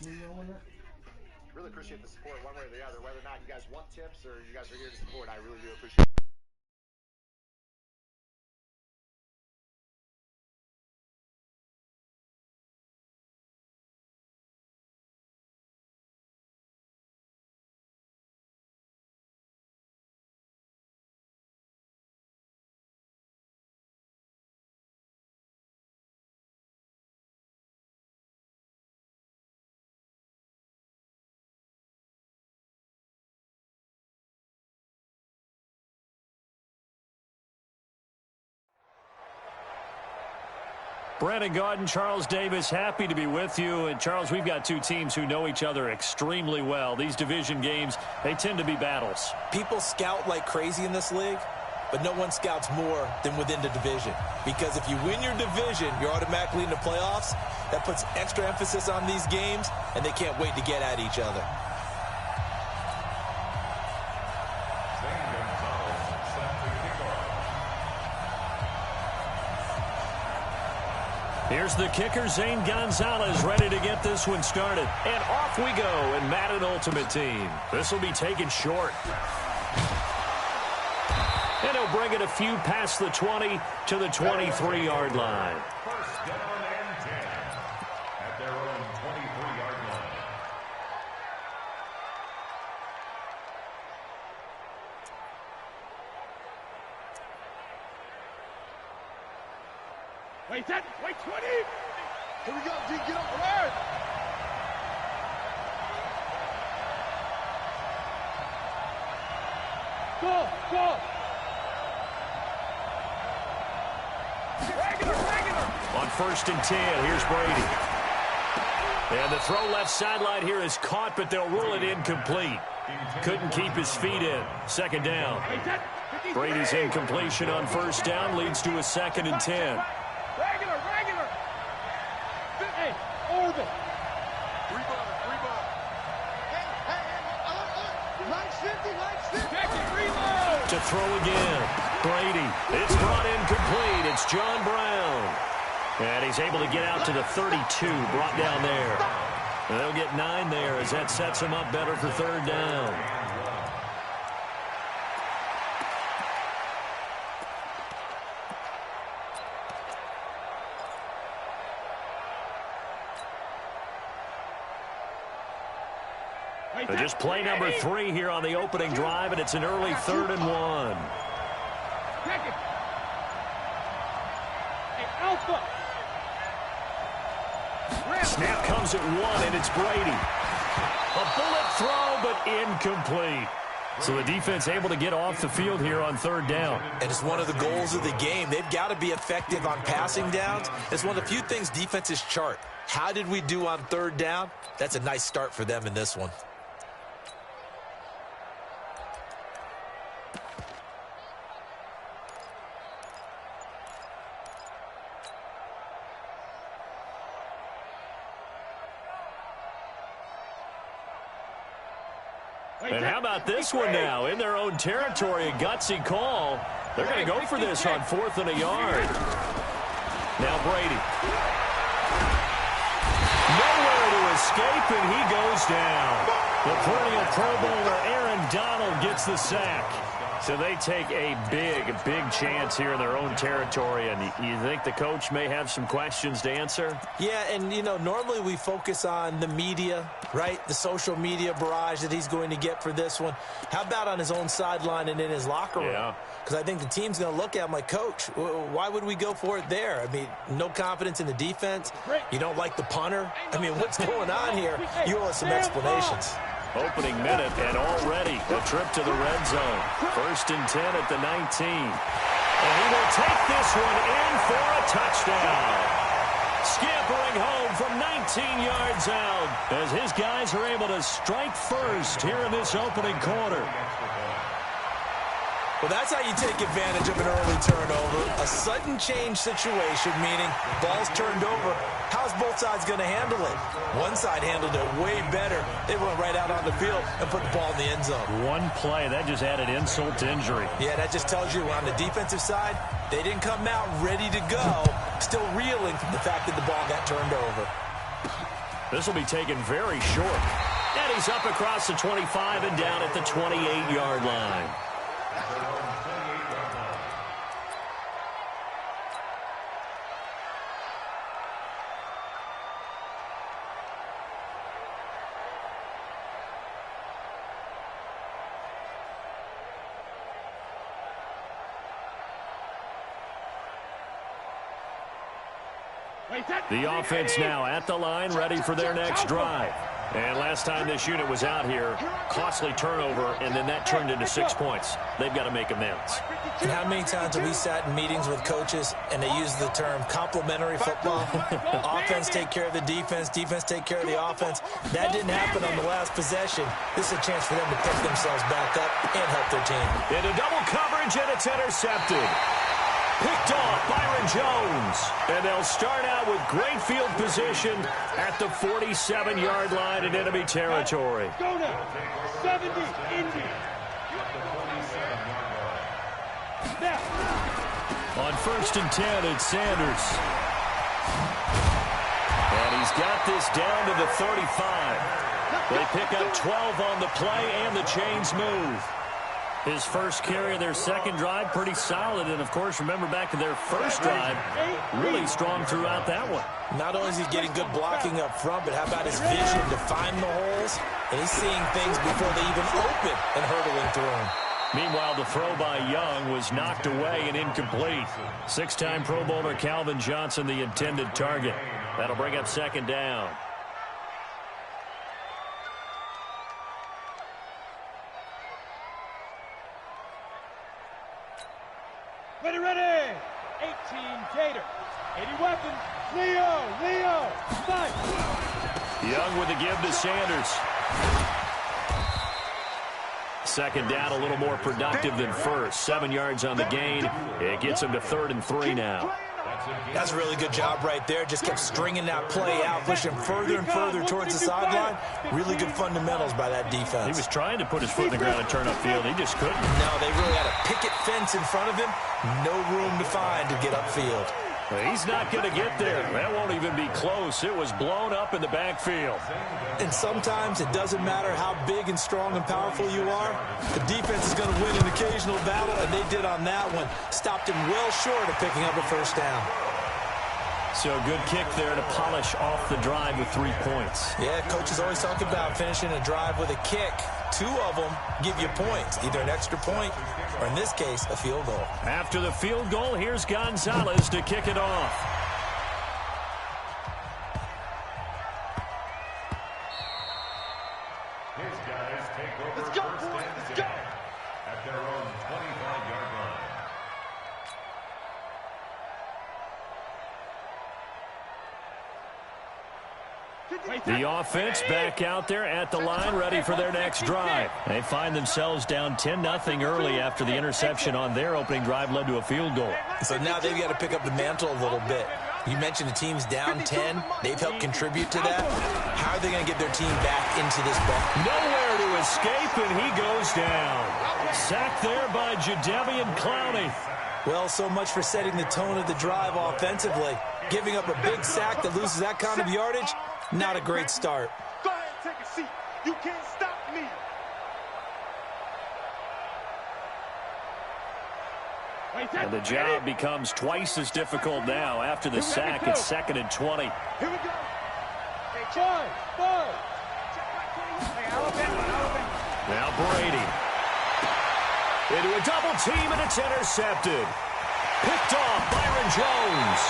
Really appreciate the support one way or the other. Whether or not you guys want tips or you guys are here to support, I really do appreciate it. Brandon Gaudin, Charles Davis, happy to be with you. And, Charles, we've got two teams who know each other extremely well. These division games, they tend to be battles. People scout like crazy in this league, but no one scouts more than within the division. Because if you win your division, you're automatically in the playoffs. That puts extra emphasis on these games, and they can't wait to get at each other. Here's the kicker, Zane Gonzalez, ready to get this one started. And off we go in Madden Ultimate Team. This will be taken short. And he'll bring it a few past the 20 to the 23-yard line. First down and 10 at their own 23-yard line. Wait, 10, wait, 20. Here we go, D, get up, alert. Go, go. Regular. On 1st and 10, here's Brady. And the throw left sideline here is caught, but they'll rule it incomplete. Couldn't keep his feet in. 2nd down. Brady's incompletion on 1st down leads to a 2nd and 10. Regular. Hey, orbit. Rebound. Hey, nice 50. Check it, reload. To throw again. Brady. It's brought incomplete. It's John Brown. And he's able to get out to the 32, brought down there. And they'll get 9 there as that sets him up better for 3rd down. Just play number 3 here on the opening drive, and it's an early 3rd and 1. Hey, Alpha. Snap comes at 1, and it's Brady. A bullet throw, but incomplete. So the defense able to get off the field here on 3rd down. And it's one of the goals of the game. They've got to be effective on passing downs. It's one of the few things defenses chart. How did we do on 3rd down? That's a nice start for them in this one. And how about this one now? In their own territory, a gutsy call. They're going to go for this on 4th and a yard. Now Brady. Nowhere to escape, and he goes down. The perennial Pro Bowler Aaron Donald gets the sack. So they take a big chance here in their own territory. And you think the coach may have some questions to answer? Yeah, and, you know, normally we focus on the media, right? The social media barrage that he's going to get for this one. How about on his own sideline and in his locker room? Yeah. Because I think the team's going to look at him like, Coach, why would we go for it there? I mean, no confidence in the defense. You don't like the punter. I mean, what's going on here? You owe us some explanations. Opening minute, and already a trip to the red zone. 1st and 10 at the 19. And he will take this one in for a touchdown. Scampering home from 19 yards out as his guys are able to strike first here in this opening quarter. Well, that's how you take advantage of an early turnover. A sudden change situation, meaning ball's turned over. How's both sides going to handle it? One side handled it way better. They went right out on the field and put the ball in the end zone. One play, that just added insult to injury. Yeah, that just tells you on the defensive side, they didn't come out ready to go, still reeling from the fact that the ball got turned over. This will be taken very short. And he's up across the 25 and down at the 28-yard line. The offense now at the line, ready for their next drive. And last time this unit was out here, costly turnover, and then that turned into 6 points. They've got to make amends. And how many times have we sat in meetings with coaches and they use the term complementary football? Offense take care of the defense, defense take care of the offense. That didn't happen on the last possession. This is a chance for them to pick themselves back up and help their team. Into double coverage, and it's intercepted. Picked off Byron Jones. And they'll start out with great field position at the 47-yard line in enemy territory. Go now. 70, Indy. Now. On 1st and 10, it's Sanders. And he's got this down to the 35. They pick up 12 on the play, and the chains move. His first carry of their second drive, pretty solid. And, of course, remember back to their first drive, really strong throughout that one. Not only is he getting good blocking up front, but how about his vision to find the holes? And he's seeing things before they even open and hurdling through them. Meanwhile, the throw by Young was knocked away and incomplete. 6-time Pro Bowler Calvin Johnson, the intended target. That'll bring up second down. Ready. 18, Gator. 80 weapons. Leo. Fight. Young with the give to Sanders. Second down, a little more productive than first. 7 yards on the gain. It gets him to 3rd and 3 now. That's a really good job right there. Just kept stringing that play out, pushing further and further towards the sideline. Really good fundamentals by that defense. He was trying to put his foot in the ground and turn upfield. He just couldn't. No, they really had a picket fence in front of him. No room to find to get upfield. He's not going to get there. That won't even be close. It was blown up in the backfield. And sometimes it doesn't matter how big and strong and powerful you are. The defense is going to win an occasional battle, and they did on that one. Stopped him well short of picking up a first down. So a good kick there to polish off the drive with 3 points. Yeah, coaches always talk about finishing a drive with a kick. 2 of them give you points, either an extra point or, in this case, a field goal. After the field goal, here's Gonzalez to kick it off. His guys take over Let's go, first boys. and Let's 10 go. at their own 25-yard line. The offense back out there at the line, ready for their next drive. They find themselves down 10-0 early after the interception on their opening drive led to a field goal. So now they've got to pick up the mantle a little bit. You mentioned the team's down 10. They've helped contribute to that. How are they going to get their team back into this ball? Nowhere to escape, and he goes down. Sacked there by Jadeveon Clowney. Well, so much for setting the tone of the drive offensively. Giving up a big sack that loses that kind of yardage, not a great start. Go ahead and take a seat. You can't stop me. And the job becomes twice as difficult now. After the sack, it's 2nd and 20. Here we go. Hey, five. Now Brady. Into a double team, and it's intercepted. Picked off Byron Jones.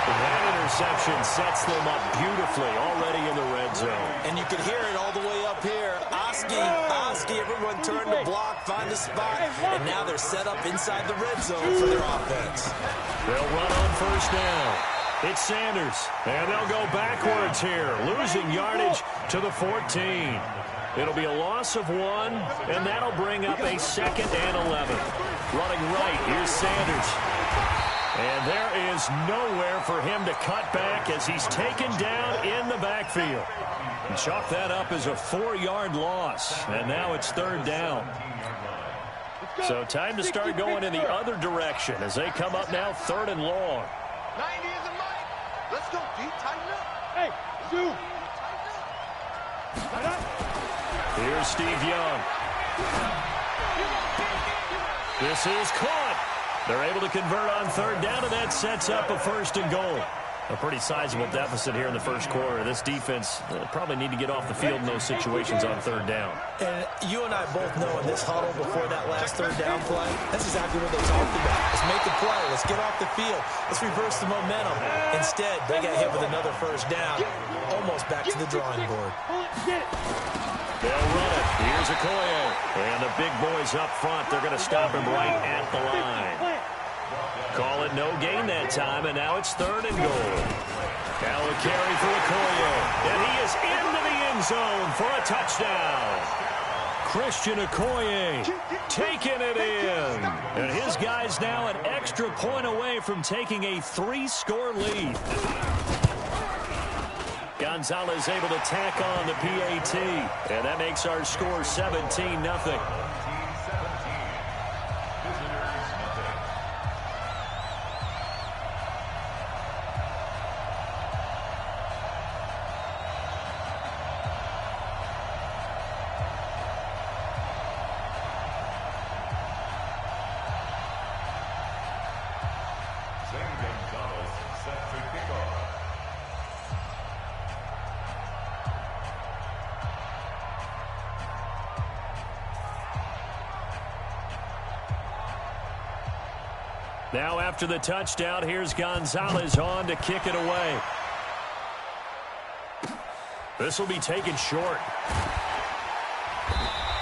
That interception sets them up beautifully already in the red zone. And you can hear it all the way up here. Oski, everyone turned to block, find a spot, and now they're set up inside the red zone for their offense. They'll run on first down. It's Sanders, and they'll go backwards here, losing yardage to the 14. It'll be a loss of 1, and that'll bring up a 2nd and 11. Running right, here's Sanders. And there is nowhere for him to cut back as he's taken down in the backfield. And chalk that up as a 4-yard loss. And now it's 3rd down. So time to start going in the other direction as they come up now 3rd and long. 90 is a mic. Let's go, D. Tighten up. Hey, 2. Here's Steve Young. This is caught. They're able to convert on third down, and that sets up a 1st and goal. A pretty sizable deficit here in the first quarter. This defense probably need to get off the field in those situations on third down. And you and I both know in this huddle before that last third down play, that's exactly what they talked about. Let's make the play. Let's get off the field. Let's reverse the momentum. Instead, they got hit with another 1st down, almost back to the drawing board. They'll run it. Here's Okoye. And the big boys up front, they're going to stop him right at the line. Call it no gain that time, and now it's 3rd and goal. Now a carry for Okoye, and he is into the end zone for a touchdown. Christian Okoye taking it in. And his guy's now an extra point away from taking a 3-score lead. Gonzalez able to tack on the PAT, and that makes our score 17-0. Now after the touchdown, here's Gonzalez on to kick it away. This will be taken short.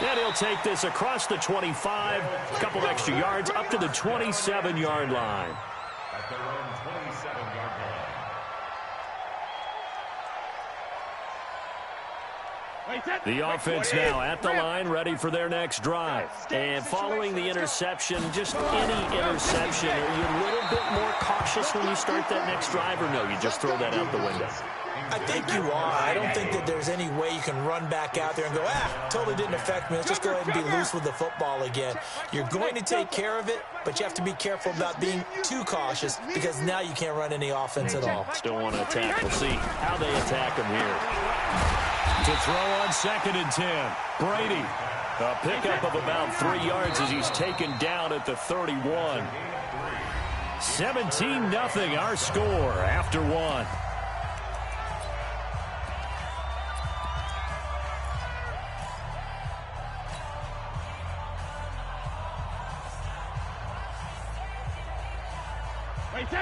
And he'll take this across the 25, a couple extra yards, up to the 27-yard line. At their own 27-yard line. The offense now at the line, ready for their next drive. And following the interception, just any interception, are you a little bit more cautious when you start that next drive, or no, you just throw that out the window? I think you are. I don't think that there's any way you can run back out there and go, totally didn't affect me. Let's just go ahead and be loose with the football again. You're going to take care of it, but you have to be careful about being too cautious because now you can't run any offense at all. Still want to attack. We'll see how they attack him here. To throw on 2nd and 10. Brady. A pickup of about 3 yards as he's taken down at the 31. 17-0 our score after 1.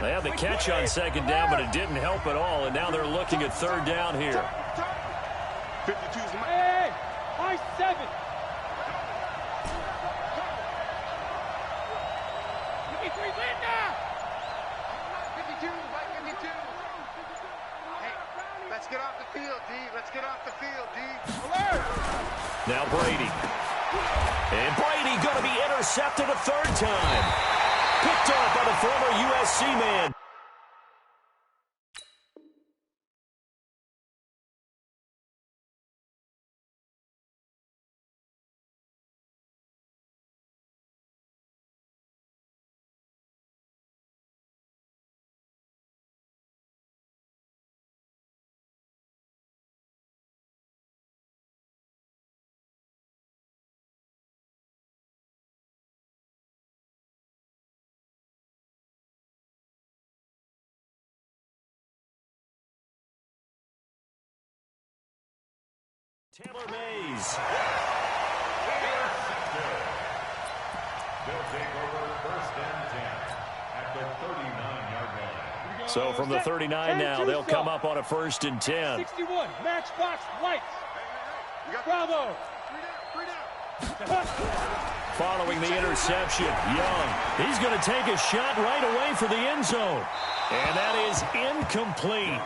They had the catch on 2nd down, but it didn't help at all, and now they're looking at 3rd down here. 52's hey, high 7. 53 win now. 52, right 52. Hey, let's get off the field, D. Let's get off the field, D. Alert. Now Brady. And Brady going to be intercepted a 3rd time. Picked off by the former USC man. Taylor Mays. They'll take over 1st and 10 at the 39-yard line. So from the 39 now, they'll come up on a 1st and 10. 61, matchbox lights. Bravo. Following the interception, Young. He's going to take a shot right away for the end zone. And that is incomplete.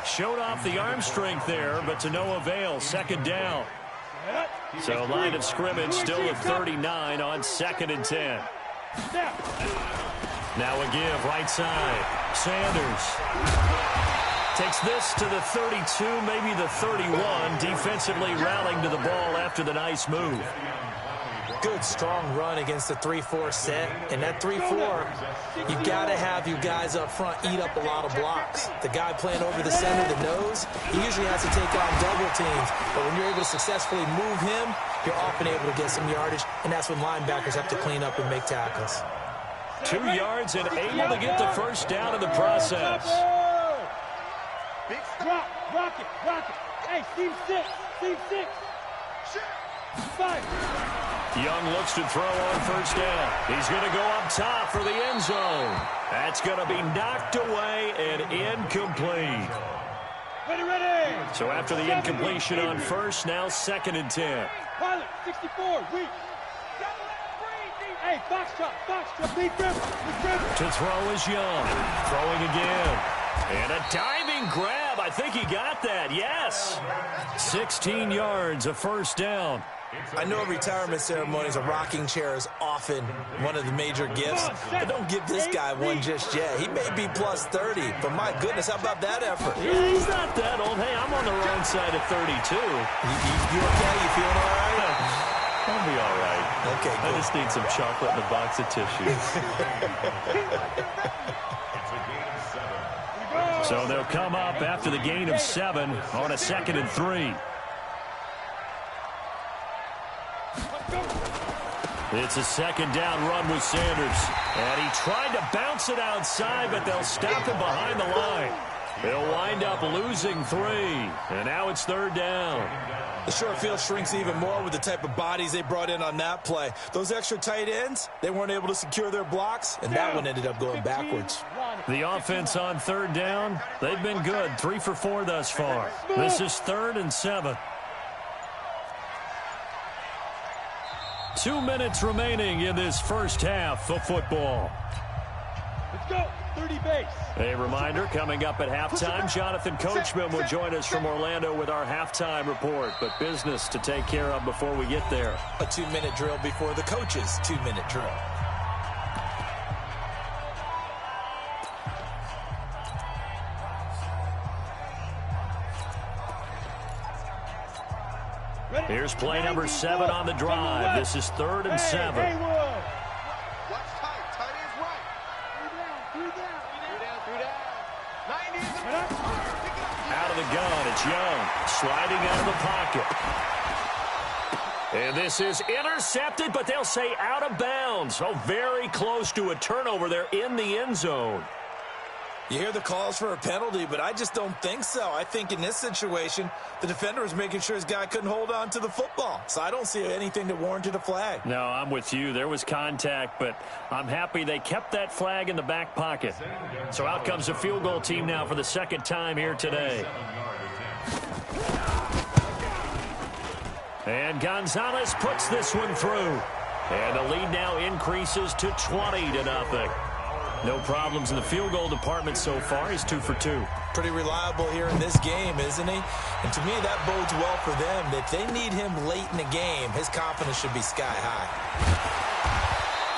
Showed off the arm strength there, but to no avail. 2nd down. So line of scrimmage still at 39 on 2nd and 10. Now a give right side. Sanders takes this to the 32, maybe the 31. Defensively rallying to the ball after the nice move. good, strong run against the 3-4 set. And that 3-4, you've got to have you guys up front eat up a lot of blocks. The guy playing over the center, the nose, he usually has to take on double teams. But when you're able to successfully move him, you're often able to get some yardage, and that's when linebackers have to clean up and make tackles. 2 yards and able to get the first down in the process. Rock it. Hey, Steve 6. Five. Young looks to throw on first down. He's going to go up top for the end zone. That's going to be knocked away and incomplete. Ready. So after the incompletion on first, now 2nd and 10. Pilot, 64, weak. Hey, box drop, lead dribble. To throw is Young. Throwing again. And a diving grab. I think he got that. Yes. 16 yards, a first down. I know retirement ceremonies, a rocking chair is often one of the major gifts, but don't give this guy one just yet. He may be plus 30, but my goodness, how about that effort? Yeah, he's not that old. Hey, I'm on the wrong side of 32. You okay? You feeling all right? I'll be all right. Okay, I just need some chocolate and a box of tissues. So they'll come up after the gain of 7 on a 2nd and 3. It's a 2nd down run with Sanders. And he tried to bounce it outside, but they'll stop him behind the line. They'll wind up losing 3. And now it's 3rd down. The short field shrinks even more with the type of bodies they brought in on that play. Those extra tight ends, they weren't able to secure their blocks, and that one ended up going backwards. The offense on 3rd down, they've been good. 3 for 4 thus far. This is 3rd and 7. 2 minutes remaining in this first half of football. Let's go. 30 base. A reminder, coming up at halftime, Jonathan Coachman will join us from Orlando with our halftime report. But business to take care of before we get there. A 2-minute drill before the coach's 2-minute drill. Here's play number 7 on the drive. This is 3rd and 7. Watch tight. Tight ends right. Three down. 90 is the Out of the gun, it's Young. Sliding out of the pocket. And this is intercepted, but they'll say out of bounds. Oh, very close to a turnover there in the end zone. You hear the calls for a penalty, but I just don't think so. I think in this situation, the defender was making sure his guy couldn't hold on to the football. So I don't see anything that warranted a flag. No, I'm with you. There was contact, but I'm happy they kept that flag in the back pocket. So out comes the field goal team now for the 2nd time here today. And Gonzalez puts this one through. And the lead now increases to 20-0. No problems in the field goal department so far. He's 2 for 2. Pretty reliable here in this game, isn't he? And to me, that bodes well for them. If they need him late in the game, his confidence should be sky high.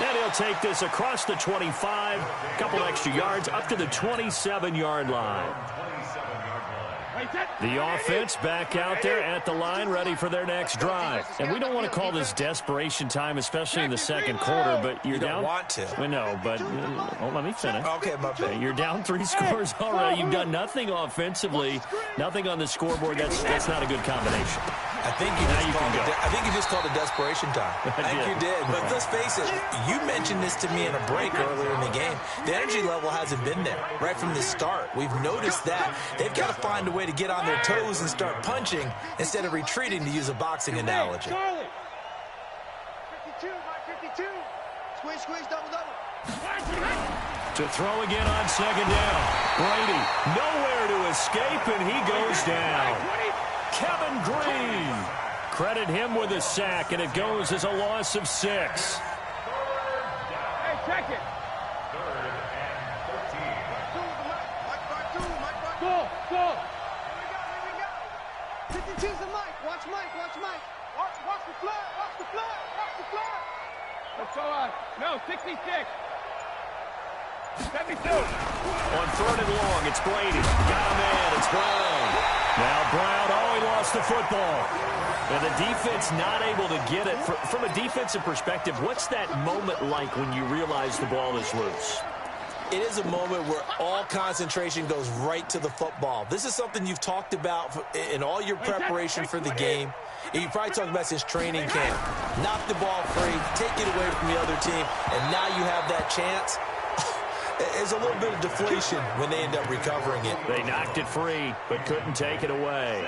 And he'll take this across the 25, a couple extra yards, up to the 27-yard line. The offense back out there at the line, ready for their next drive. And we don't want to call this desperation time, especially in the 2nd quarter, but you're down. You don't want to. We know, but let me finish. Okay, my bad. You're down 3 scores already. You've done nothing offensively, nothing on the scoreboard. That's not a good combination. I think you just called it desperation time. I think you did. But let's face it, you mentioned this to me in a break earlier in the game. The energy level hasn't been there right from the start. We've noticed that. They've got to find a way to get on their toes and start punching instead of retreating, to use a boxing analogy. 52, Mike 52. Squeeze, double. To throw again on 2nd down. Brady nowhere to escape, and he goes down. Kevin Green. Credit him with a sack, and it goes as a loss of 6. Hey, check it. 3rd and 13. Go. 52's the Mike. Watch Mike. Watch the flag. Let's go on. No, 66. 72. On 3rd and long, it's Brady. Got a man. It's Brown. Now Brown, he lost the football. And the defense not able to get it. From a defensive perspective, what's that moment like when you realize the ball is loose? It is a moment where all concentration goes right to the football. This is something you've talked about in all your preparation for the game. And you probably talked about since training camp. Knock the ball free, take it away from the other team, and now you have that chance. There's a little bit of deflation when they end up recovering it. They knocked it free, but couldn't take it away.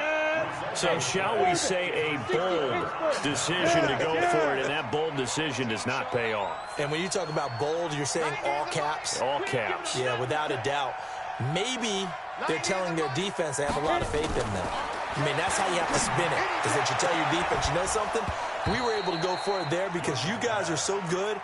So shall we say a bold decision to go for it, and that bold decision does not pay off. And when you talk about bold, you're saying all caps? All caps. Yeah, without a doubt. Maybe they're telling their defense they have a lot of faith in them. I mean, that's how you have to spin it, is that you tell your defense, you know something? We were able to go for it there because you guys are so good.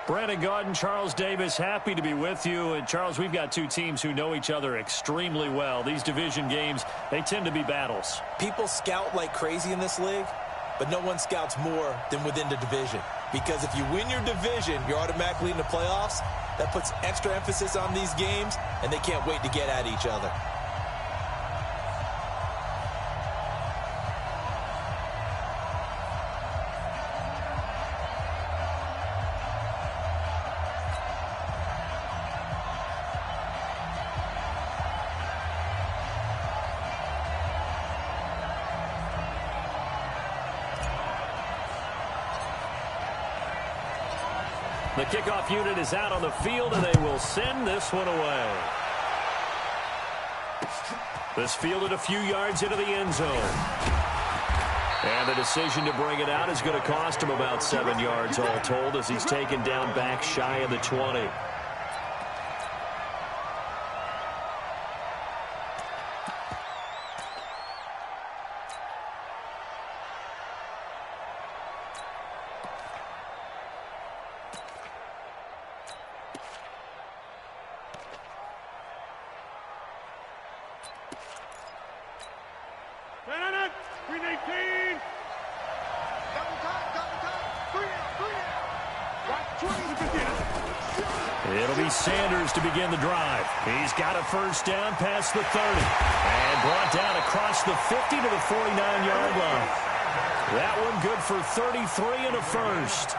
Brandon Gaudin, Charles Davis, happy to be with you. And, Charles, we've got two teams who know each other extremely well. These division games, they tend to be battles. People scout like crazy in this league, but no one scouts more than within the division. Because if you win your division, you're automatically in the playoffs. That puts extra emphasis on these games, and they can't wait to get at each other. The kickoff unit is out on the field, and they will send this one away. This fielded a few yards into the end zone. And the decision to bring it out is going to cost him about 7 yards all told as he's taken down back shy of the 20. It'll be Sanders to begin the drive. He's got a first down past the 30 and brought down across the 50 to the 49-yard line. That one good for 33 and a first.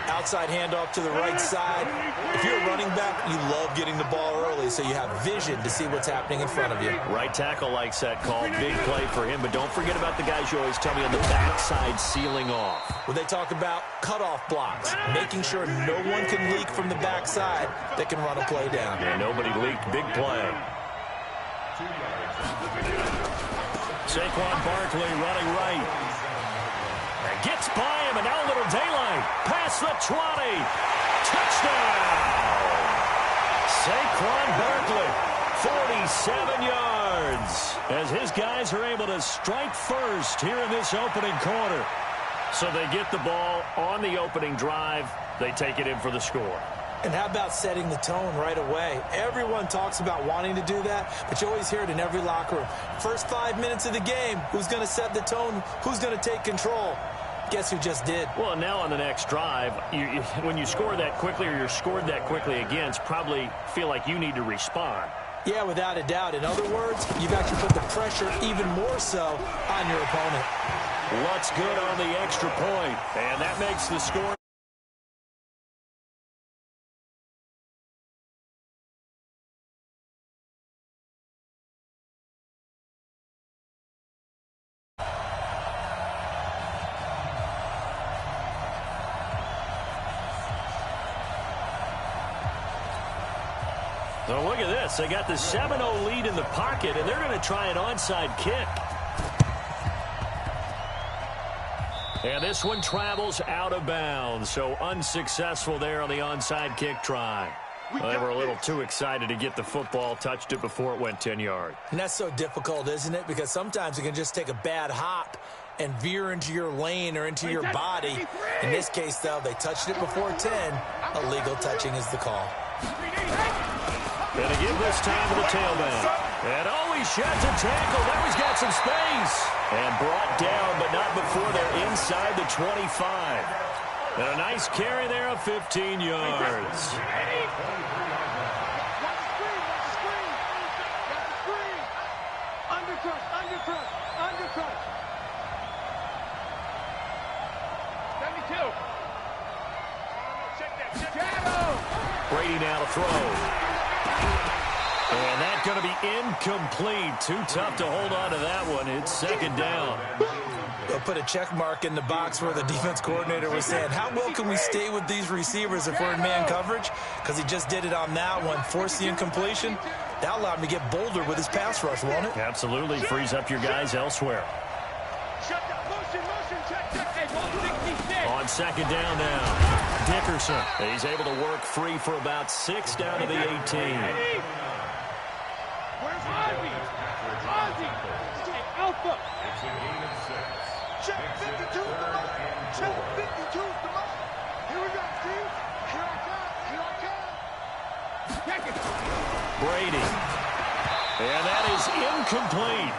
Outside handoff to the right side. If you're a running back, you love getting the ball early so you have vision to see what's happening in front of you. Right tackle likes that call. Big play for him, but don't forget about the guys you always tell me on the backside sealing off. When they talk about cutoff blocks, making sure no one can leak from the backside that can run a play down. Yeah, nobody leaked. Big play. Saquon Barkley running right. Gets by him, and now a little daylight. Past the 20. Touchdown! Saquon Barkley, 47 yards. As his guys are able to strike first here in this opening quarter. So they get the ball on the opening drive. They take it in for the score. And how about setting the tone right away? Everyone talks about wanting to do that, but you always hear it in every locker room. First 5 minutes of the game, who's going to set the tone? Who's going to take control? Guess who just did? Well, now on the next drive, when you score that quickly or you're scored that quickly against, probably feel like you need to respond. Yeah, without a doubt. In other words, you've actually put the pressure even more so on your opponent. What's good on the extra point? And that makes the score. So look at this. They got the 7-0 lead in the pocket, and they're going to try an onside kick. And this one travels out of bounds, so unsuccessful there on the onside kick try. Well, they were a little too excited to get the football, touched it before it went 10 yards. And that's so difficult, isn't it? Because sometimes it can just take a bad hop and veer into your lane or into your body. In this case, though, they touched it before 10. Illegal touching is the call. Going to give this time to the tailback. And he sheds a tackle. Now he's got some space. And brought down, but not before they're inside the 25. And a nice carry there of 15 yards. Undercut. 72. Brady now to throw. And that's going to be incomplete. Too tough to hold on to that one. It's second down. They'll put a check mark in the box where the defense coordinator was saying, how well can we stay with these receivers if we're in man coverage? Because he just did it on that one. Forced the incompletion. That allowed him to get bolder with his pass rush, won't it? Absolutely. Frees up your guys elsewhere. On second down now, Dickerson. He's able to work free for about 6 down to the 18. Where's Ozzy? Hey, Alpha. It's a gain of 6. Check 52's the mark. Check 52's the mark. Here we go, Steve. Here I come. Check it. Brady. And that is incomplete.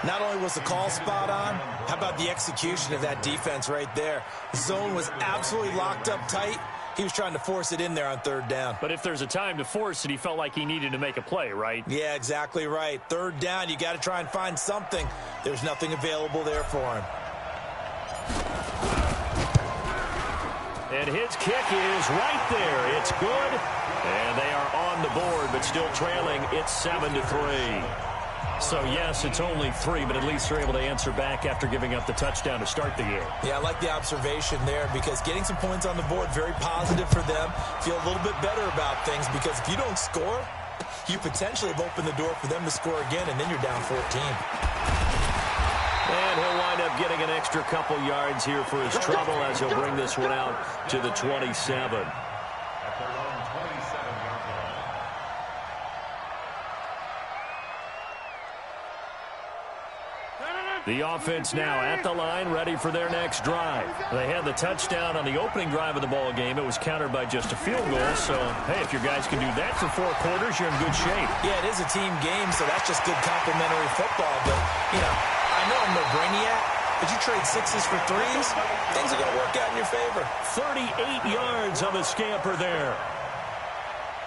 Not only was the call spot on, how about the execution of that defense right there? The zone was absolutely locked up tight. He was trying to force it in there on third down. But if there's a time to force it, he felt like he needed to make a play, right? Yeah, exactly right. Third down, you got to try and find something. There's nothing available there for him. And his kick is right there. It's good. And they are on the board, but still trailing. It's 7-3. So, yes, it's only 3, but at least they're able to answer back after giving up the touchdown to start the game. Yeah, I like the observation there because getting some points on the board, very positive for them. Feel a little bit better about things because if you don't score, you potentially have opened the door for them to score again, and then you're down 14. And he'll wind up getting an extra couple yards here for his trouble as he'll bring this one out to the 27. The offense now at the line, ready for their next drive. They had the touchdown on the opening drive of the ball game. It was countered by just a field goal. So, hey, if your guys can do that for 4 quarters, you're in good shape. Yeah, it is a team game, so that's just good complimentary football. But, you know, I know I'm no brainiac, but you trade 6s for 3s, things are going to work out in your favor. 38 yards on the scamper there.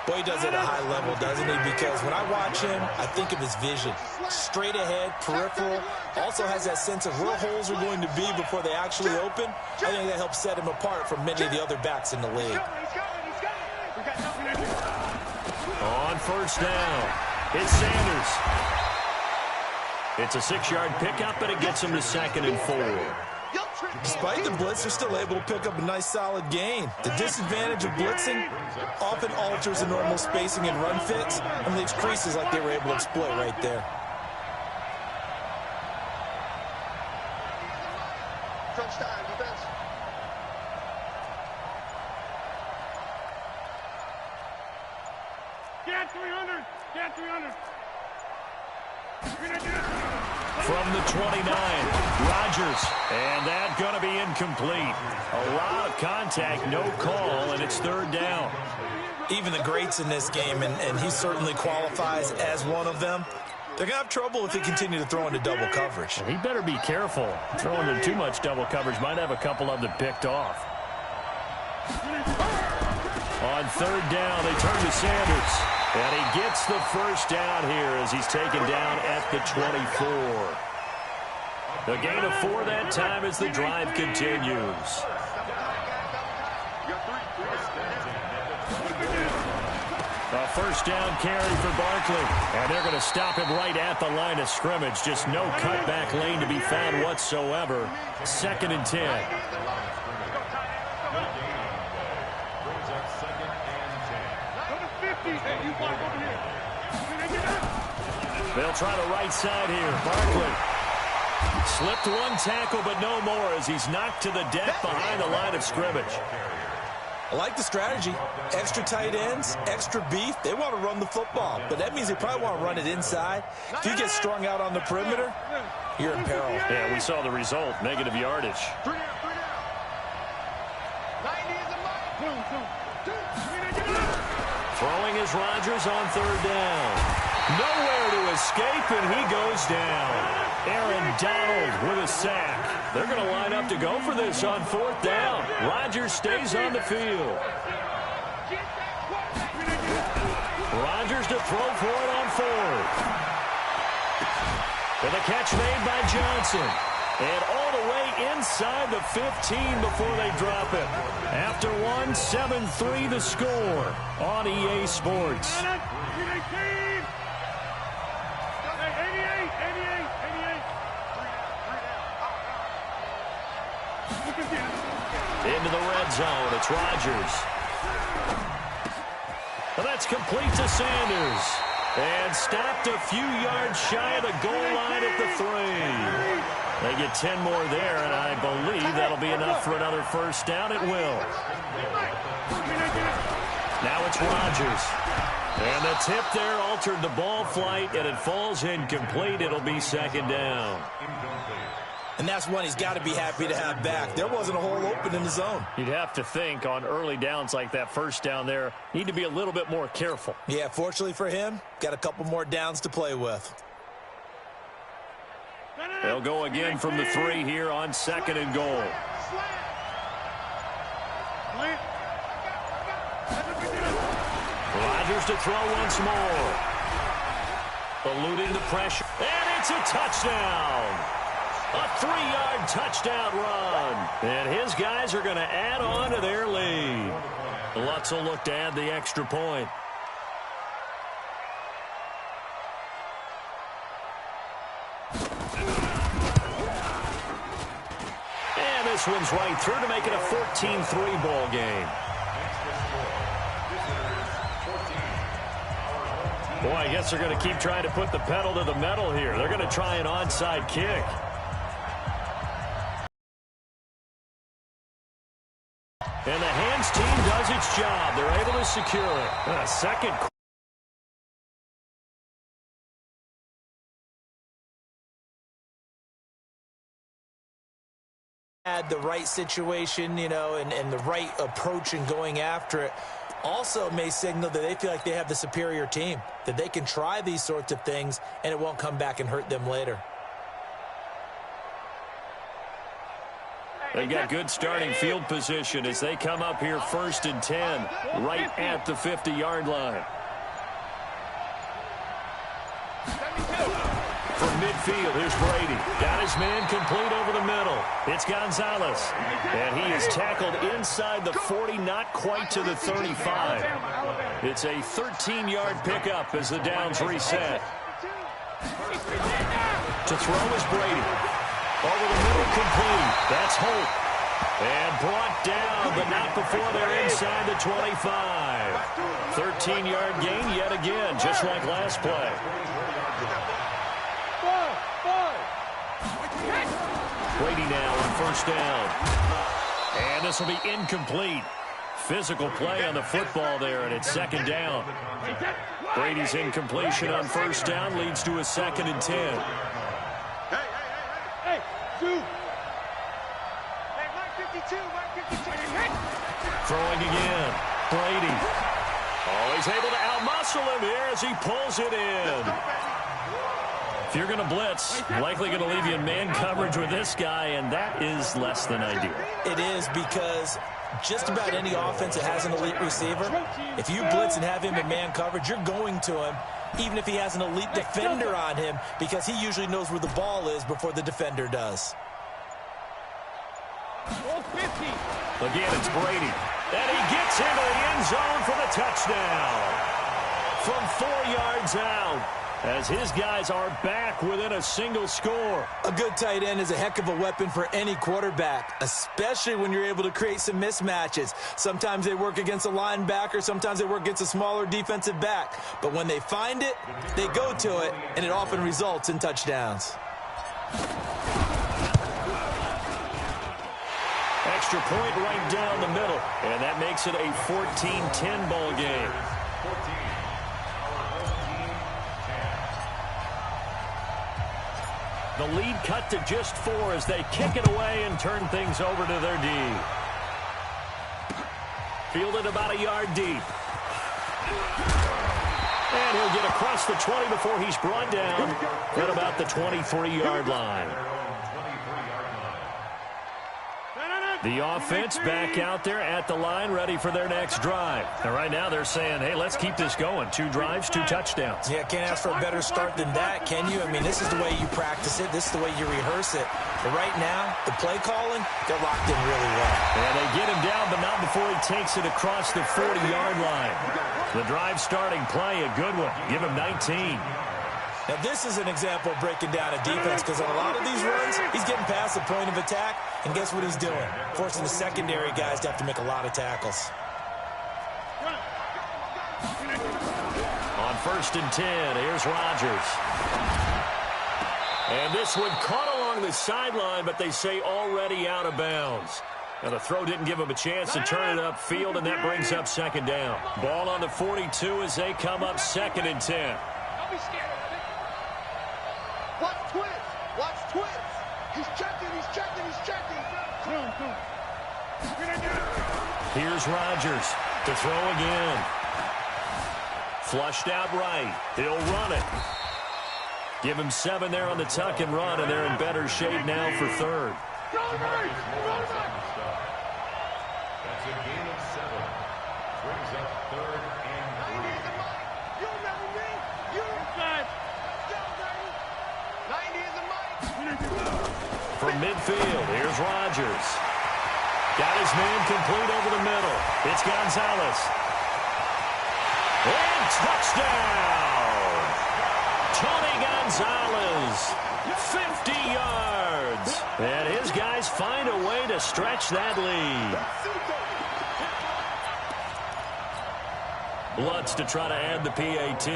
Boy, he does it at a high level, doesn't he? Because when I watch him, I think of his vision. Straight ahead, peripheral. Also has that sense of where holes are going to be before they actually open. I think that helps set him apart from many of the other backs in the league. On first down, it's Sanders. It's a 6-yard pickup, but it gets him to 2nd and 4. Despite the blitz, they're still able to pick up a nice solid gain. The disadvantage of blitzing often alters the normal spacing and run fits and leaves creases like they were able to exploit right there. Crunch time, defense. Get 300. Get 300. From the 29, Rodgers, and that's going to be incomplete. A lot of contact, no call, and it's 3rd down. Even the greats in this game, and he certainly qualifies as one of them, they're going to have trouble if they continue to throw into double coverage. He better be careful. Throwing into too much double coverage might have a couple of them picked off. On 3rd down, they turn to Sanders. And he gets the first down here as he's taken down at the 24. A gain of 4 that time as the drive continues. A first down carry for Barkley. And they're going to stop him right at the line of scrimmage. Just no cutback lane to be found whatsoever. 2nd and 10. They'll try the right side here. Barkley slipped one tackle, but no more as he's knocked to the deck behind the line of scrimmage. I like the strategy. Extra tight ends, extra beef. They want to run the football, but that means they probably want to run it inside. If you get strung out on the perimeter, you're in peril. Yeah, we saw the result. Negative yardage. Throwing is Rodgers on 3rd down. Nowhere to escape, and he goes down. Aaron Donald with a sack. They're going to line up to go for this on 4th down. Rodgers stays on the field. Rodgers to throw for it on 4th. With a catch made by Johnson. And all the way inside the 15 before they drop it. After 7-3 the score on EA Sports. Into the red zone. It's Rodgers. And that's complete to Sanders. And stopped a few yards shy of the goal line at the 3. They get 10 more there, and I believe that'll be enough for another first down. It will. Now it's Rodgers. And the tip there altered the ball flight, and it falls incomplete. It'll be 2nd down. And that's one he's got to be happy to have back. There wasn't a hole open in the zone. You'd have to think on early downs like that first down there, need to be a little bit more careful. Yeah, fortunately for him, got a couple more downs to play with. They'll go again from the 3 here on 2nd and goal. Rodgers to throw once more. Eluding the pressure. And it's a touchdown. A 3-yard touchdown run. And his guys are going to add on to their lead. Lutz will look to add the extra point. And this one's right through to make it a 14-3 ball game. Boy, I guess they're going to keep trying to put the pedal to the metal here. They're going to try an onside kick. And the hands team does its job. They're able to secure it. And a second. Had the right situation, you know, and the right approach in going after it. Also may signal that they feel like they have the superior team, that they can try these sorts of things and it won't come back and hurt them later. They've got good starting field position as they come up here 1st and 10, right at the 50-yard line. From midfield, here's Brady. Got his man complete over the middle. It's Gonzalez. And he is tackled inside the 40, not quite to the 35. It's a 13-yard pickup as the downs reset. To throw is Brady. Over the middle, complete. That's Holt. And brought down, but not before they're inside the 25. 13-yard gain yet again, just like last play. Brady now on 1st down. And this will be incomplete. Physical play on the football there, and it's 2nd down. Brady's incompletion on 1st down leads to a 2nd and 10. Throwing again. Brady. Oh, he's able to outmuscle him here as he pulls it in. If you're going to blitz, likely going to leave you in man coverage with this guy, and that is less than ideal. It is, because just about any offense that has an elite receiver, if you blitz and have him in man coverage, you're going to him, even if he has an elite defender on him, because he usually knows where the ball is before the defender does. Again, it's Brady. And he gets into the end zone for the touchdown. From 4 yards out, as his guys are back within a single score. A good tight end is a heck of a weapon for any quarterback, especially when you're able to create some mismatches. Sometimes they work against a linebacker, sometimes they work against a smaller defensive back. But when they find it, they go to it, and it often results in touchdowns. Extra point right down the middle, and that makes it a 14-10 ball game. The lead cut to just 4 as they kick it away and turn things over to their D. Fielded about a yard deep. And he'll get across the 20 before he's brought down at about the 23-yard line. The offense back out there at the line, ready for their next drive. And right now they're saying, hey, let's keep this going. 2 drives, 2 touchdowns. Yeah, can't ask for a better start than that, can you? I mean, this is the way you practice it. This is the way you rehearse it. But right now, the play calling, they're locked in really well. And they get him down, but not before he takes it across the 40-yard line. The drive starting play, a good one. Give him 19. Now, this is an example of breaking down a defense, because on a lot of these runs, he's getting past the point of attack, and guess what he's doing? Forcing the secondary guys to have to make a lot of tackles. On 1st and 10, here's Rodgers. And this one caught along the sideline, but they say already out of bounds. Now, the throw didn't give him a chance to turn it upfield, and that brings up 2nd down. Ball on the 42 as they come up 2nd and 10. Don't be scared. Watch twist. Watch twist. He's checking. He's checking. He's checking. Here's Rodgers to throw again. Flushed out right. He'll run it. Give him 7 there on the tuck and run, and they're in better shape now for 3rd. That's a gain of 7. Brings up 3rd and 3. You remember me? You Inside. Go, 90 is a mic. From midfield, here's Rodgers. Got his man complete over the middle. It's Gonzalez. And touchdown! Tony Gonzalez, 50 yards. And his guys find a way to stretch that lead. Lutz to try to add the PAT.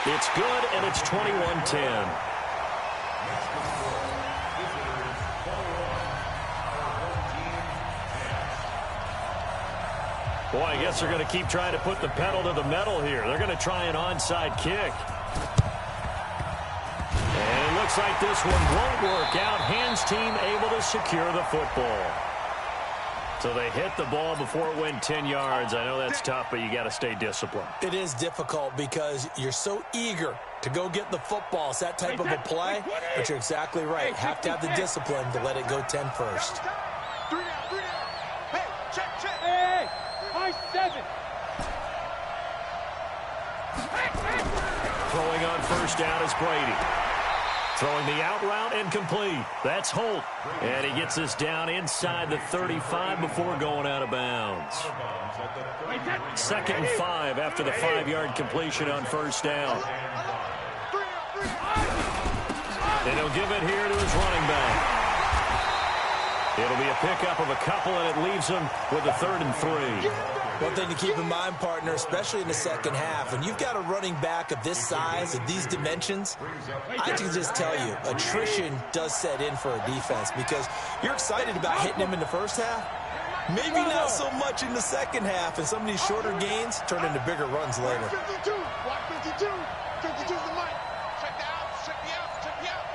It's good, and it's 21-10. Boy, I guess they're going to keep trying to put the pedal to the metal here. They're going to try an onside kick. And it looks like this one won't work out. Hands team able to secure the football. So they hit the ball before it went 10 yards. I know that's tough, but you got to stay disciplined. It is difficult because you're so eager to go get the football. It's that type of a play, but you're exactly right. Have to have the discipline to let it go 10 first. 3 down, 3 down. Hey, check, check. Hey, high 7. Throwing on 1st down is Brady. Throwing the out route incomplete. That's Holt. And he gets this down inside the 35 before going out of bounds. 2nd and 5 after the 5-yard completion on 1st down. And he'll give it here to his running back. It'll be a pickup of a couple, and it leaves him with a 3rd and 3. One thing to keep in mind, partner, especially in the second half, when you've got a running back of this size, of these dimensions, I can just tell you, attrition does set in for a defense because you're excited about hitting him in the first half. Maybe not so much in the second half, and some of these shorter gains turn into bigger runs later. 52. Watch 52. 52's the mic. Check the out. Check the out. Check the out.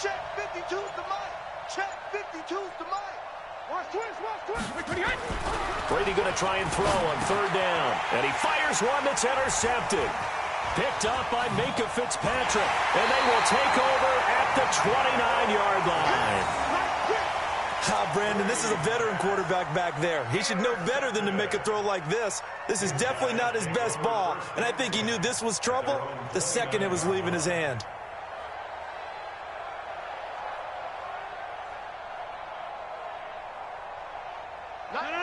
Check 52's the mic. Check 52's the mic. Watch twist. Watch twist. Brady going to try and throw on 3rd down. And he fires one that's intercepted. Picked up by Minka Fitzpatrick. And they will take over at the 29-yard line. Brandon, this is a veteran quarterback back there. He should know better than to make a throw like this. This is definitely not his best ball, and I think he knew this was trouble the second it was leaving his hand.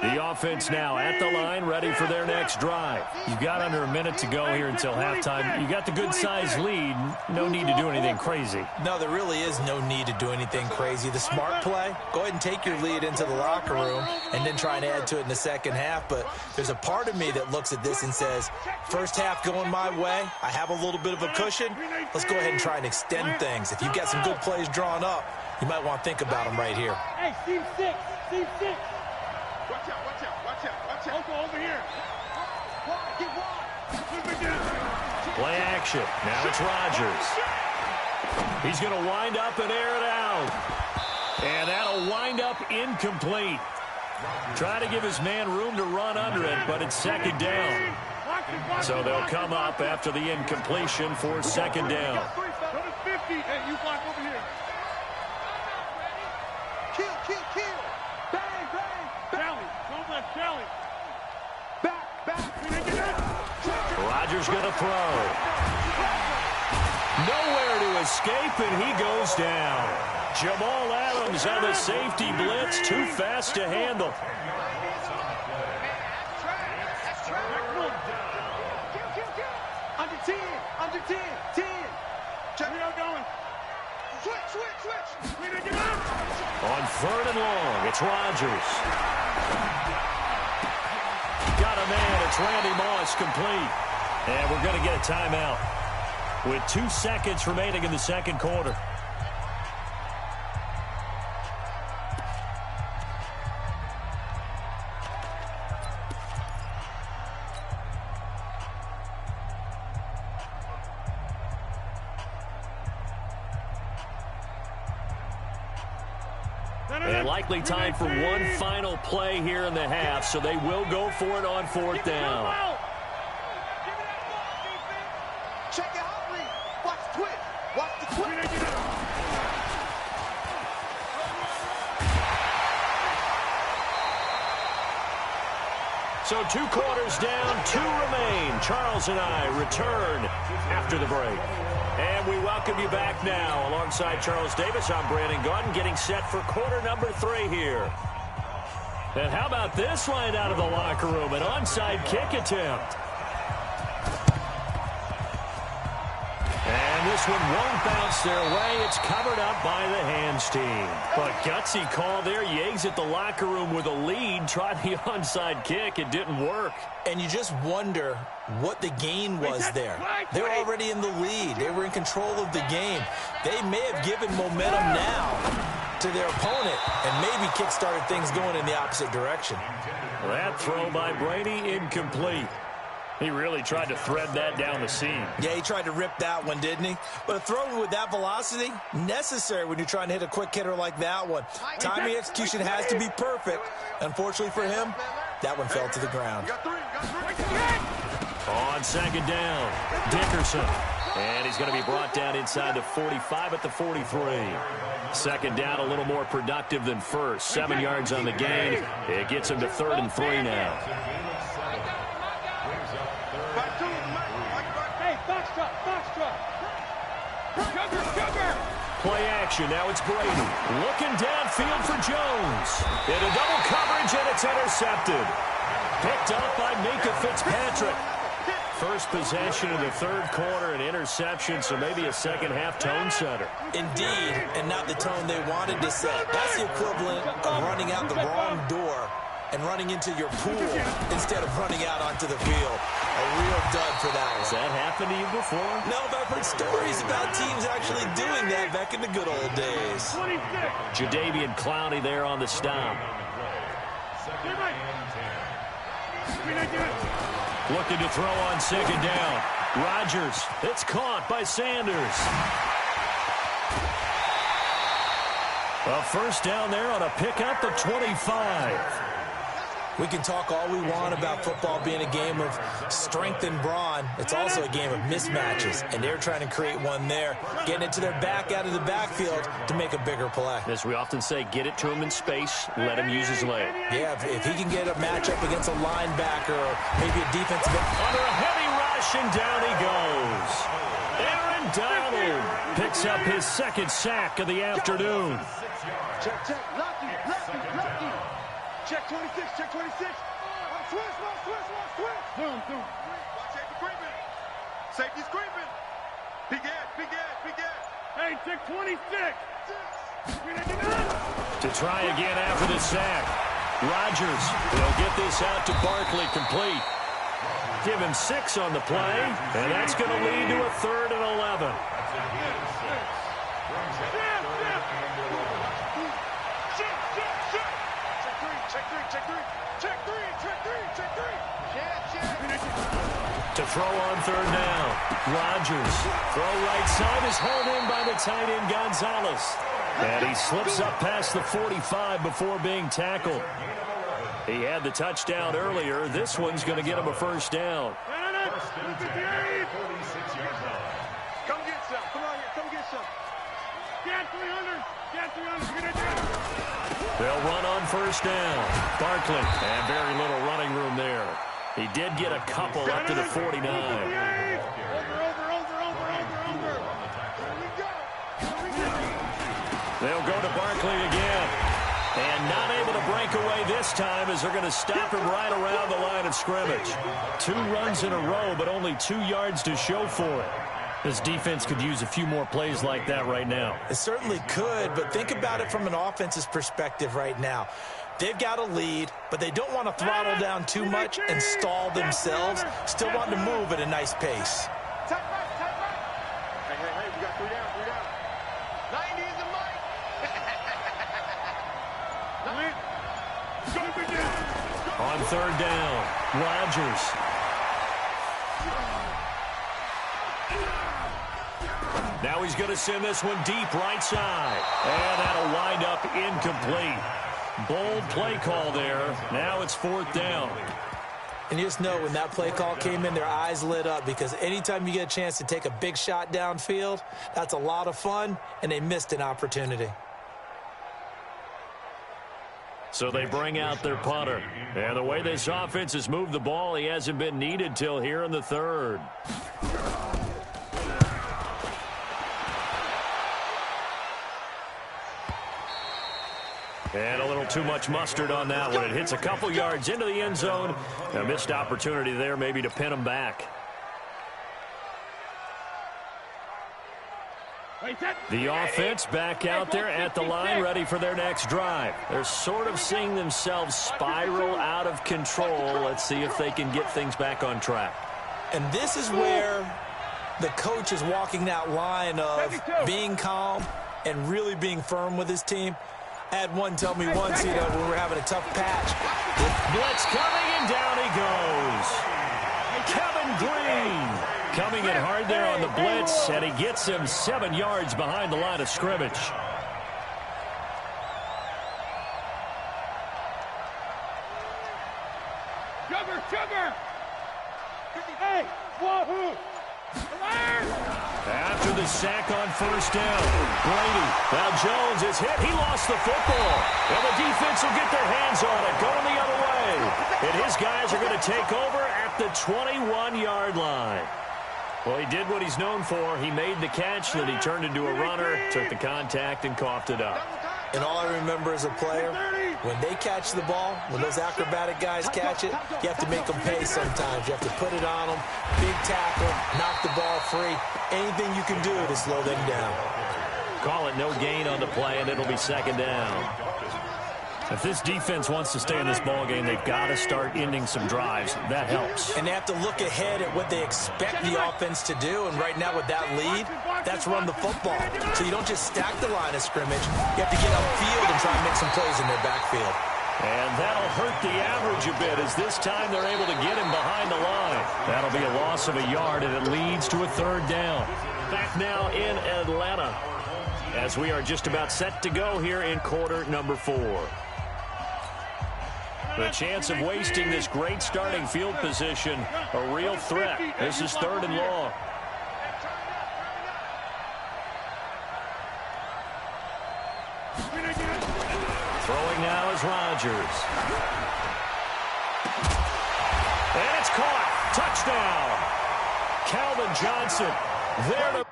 The offense now at the line, ready for their next drive. You've got under a minute to go here until halftime. You got the good-sized lead. No need to do anything crazy. No, there really is no need to do anything crazy. The smart play, go ahead and take your lead into the locker room and then try and add to it in the second half. But there's a part of me that looks at this and says, first half going my way, I have a little bit of a cushion. Let's go ahead and try and extend things. If you've got some good plays drawn up, you might want to think about them right here. Hey, team 6, team 6. Watch out, watch out, watch out, watch out. Go over here. Play action. Now it's Rodgers. He's going to wind up and air it out. And that'll wind up incomplete. Try to give his man room to run under it, but it's second down. So they'll come up after the incompletion for second down. Go to 50. Hey, you block over here. Kill, kill, kill. Bang, bang. Kelly, don't let Kelly. Back, back. Rodgers going to throw. Nowhere to escape, and he goes down. Jamal Adams on the safety blitz, too fast to handle. Under 10, under 10, 10. Check me out going. Switch, switch, switch. On third and long, it's Rodgers. Got a man, it's Randy Moss, complete. And we're going to get a timeout with 2 seconds remaining in the second quarter. And likely time for one final play here in the half, so they will go for it on fourth down. Check it out, Reed. Watch the twist. Watch the twist. So 2 quarters down, 2 remain. Charles and I return after the break. And we welcome you back now. Alongside Charles Davis, I'm Brandon Gaudin, getting set for quarter number 3 here. And how about this line out of the locker room? An onside kick attempt. And this one won't bounce their way. It's covered up by the hands team. But gutsy call there. Yates at the locker room with a lead. Tried the onside kick. It didn't work. And you just wonder what the gain was there. They were already in the lead. They were in control of the game. They may have given momentum now to their opponent and maybe kick-started things going in the opposite direction. That throw by Brady incomplete. He really tried to thread that down the seam. Yeah, he tried to rip that one, didn't he? But a throw with that velocity, necessary when you're trying to hit a quick hitter like that one. Timing execution has to be perfect. Unfortunately for him, that one fell to the ground. On second down, Dickerson. And he's going to be brought down inside the 45 at the 43. Second down, a little more productive than first. 7 yards on the gain. It gets him to 3rd and 3 now. Play action. Now it's Brady. Looking downfield for Jones. In a double coverage, and it's intercepted. Picked up by Minka Fitzpatrick. First possession of the third quarter, an interception, so maybe a second-half tone setter. Indeed, and not the tone they wanted to set. That's the equivalent of running out the wrong door and running into your pool instead of running out onto the field. A real dud for that one. Has that happened to you before? No, but I've heard stories about teams actually doing that back in the good old days. Jadeveon Clowney there on the stop. Looking to throw on second down. Rodgers. It's caught by Sanders. A first down there on a pickup of 25. We can talk all we want about football being a game of strength and brawn. It's also a game of mismatches, and they're trying to create one there, getting it to their back out of the backfield to make a bigger play. As we often say, get it to him in space, let him use his leg. Yeah, if he can get a matchup against a linebacker or maybe a defensive end. Under a heavy rush, and down he goes. Aaron Donald picks up his second sack of the afternoon. Check, check, lucky, lucky, lucky. Check 26, check 26. Switch. Boom. Watch safety creeping. Safety's creeping. Big edge. Hey, check 26. To try again after the sack. Rodgers will get this out to Barkley complete. Give him 6 on the play, and that's going to lead to a 3rd and 11. To throw on 3rd down. Rodgers. Throw right side is held in by the tight end Gonzalez. And he slips up past the 45 before being tackled. He had the touchdown earlier. This one's going to get him a 1st down. Come get some. Come on here. Come get some. Get 300. They'll run on 1st down. Barkley. And very little running room there. He did get a couple up to the 49. Over. They'll go to Barkley again. And not able to break away this time as they're going to stop him right around the line of scrimmage. 2 runs in a row, but only 2 yards to show for it. This defense could use a few more plays like that right now. It certainly could, but think about it from an offense's perspective right now. They've got a lead, but they don't want to throttle down too much and stall themselves. Still want to move at a nice pace. Tight right. Hey, we got 3 down. 90 is the mic. On 3rd down, Rodgers. Now he's going to send this one deep right side. And that'll wind up incomplete. Bold play call there. Now it's 4th down. And you just know when that play call came in, their eyes lit up because anytime you get a chance to take a big shot downfield, that's a lot of fun, and they missed an opportunity. So they bring out their punter. And the way this offense has moved the ball, he hasn't been needed till here in the 3rd. And a little too much mustard on that one. It hits a couple yards into the end zone. A missed opportunity there maybe to pin him back. The offense back out there at the line, ready for their next drive. They're sort of seeing themselves spiral out of control. Let's see if they can get things back on track. And this is where the coach is walking that line of being calm and really being firm with his team. I had one tell me once, when we were having a tough patch. Blitz coming, and down he goes. Kevin Green coming in hard there on the blitz, and he gets him 7 yards behind the line of scrimmage. Sugar! Hey, wahoo! After the sack on 1st down, Brady. Now Jones is hit. He lost the football. Well, the defense will get their hands on it, going the other way. And his guys are going to take over at the 21-yard line. Well, he did what he's known for. He made the catch, then he turned into a runner, took the contact, and coughed it up. And all I remember as a player, when they catch the ball, when those acrobatic guys catch it, you have to make them pay sometimes. You have to put it on them, big tackle, knock the ball free. Anything you can do to slow them down. Call it no gain on the play, and it'll be 2nd down. If this defense wants to stay in this ballgame, they've got to start ending some drives. That helps. And they have to look ahead at what they expect the offense to do. And right now with that lead, that's run the football. So you don't just stack the line of scrimmage. You have to get upfield and try and make some plays in their backfield. And that'll hurt the average a bit as this time they're able to get him behind the line. That'll be a loss of a yard, and it leads to a 3rd down. Back now in Atlanta as we are just about set to go here in quarter number 4. The chance of wasting this great starting field position, a real threat. This is 3rd and long. Throwing now is Rodgers. And it's caught. Touchdown. Calvin Johnson there to...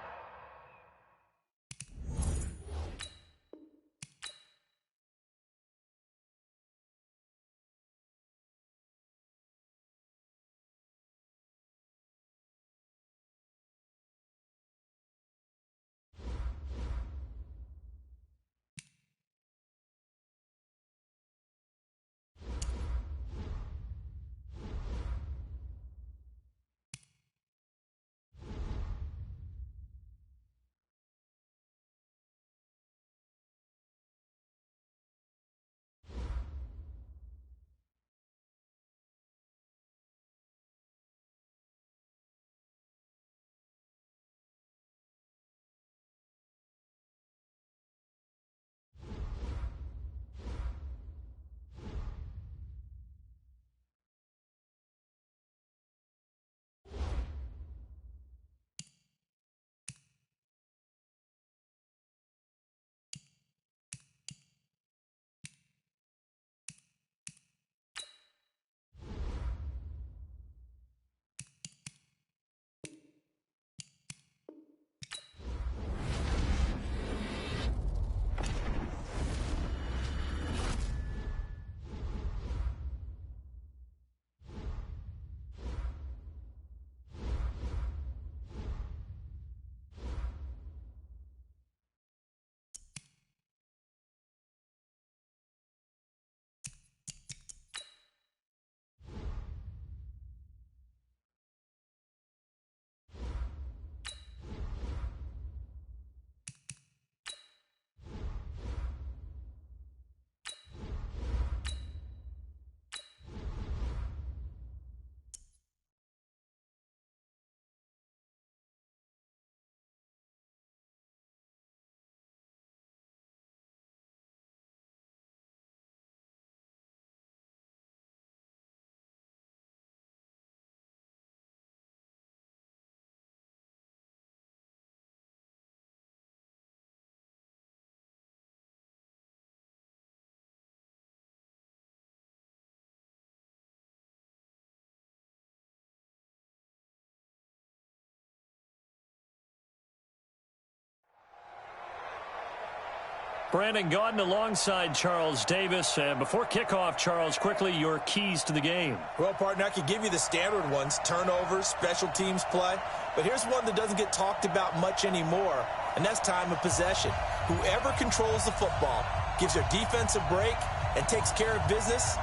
Brandon Gaudin alongside Charles Davis. And before kickoff, Charles, quickly, your keys to the game. Well, partner, I could give you the standard ones, turnovers, special teams play. But here's one that doesn't get talked about much anymore, and that's time of possession. Whoever controls the football, gives their defense a break, and takes care of business,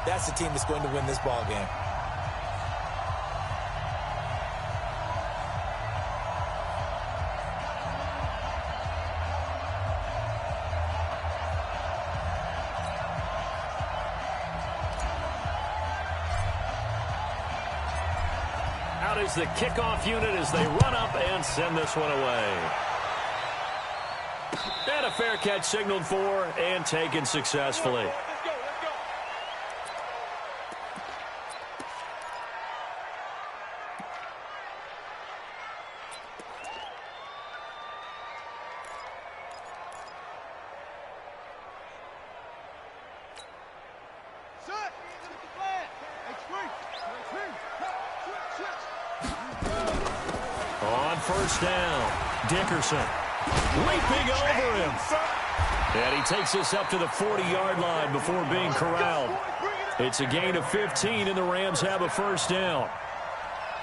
that's the team that's going to win this ball game. Out is the kickoff unit as they run up and send this one away. And a fair catch signaled for and taken successfully. On first down, Dickerson leaping over him. And he takes us up to the 40-yard line before being corralled. It's a gain of 15, and the Rams have a first down.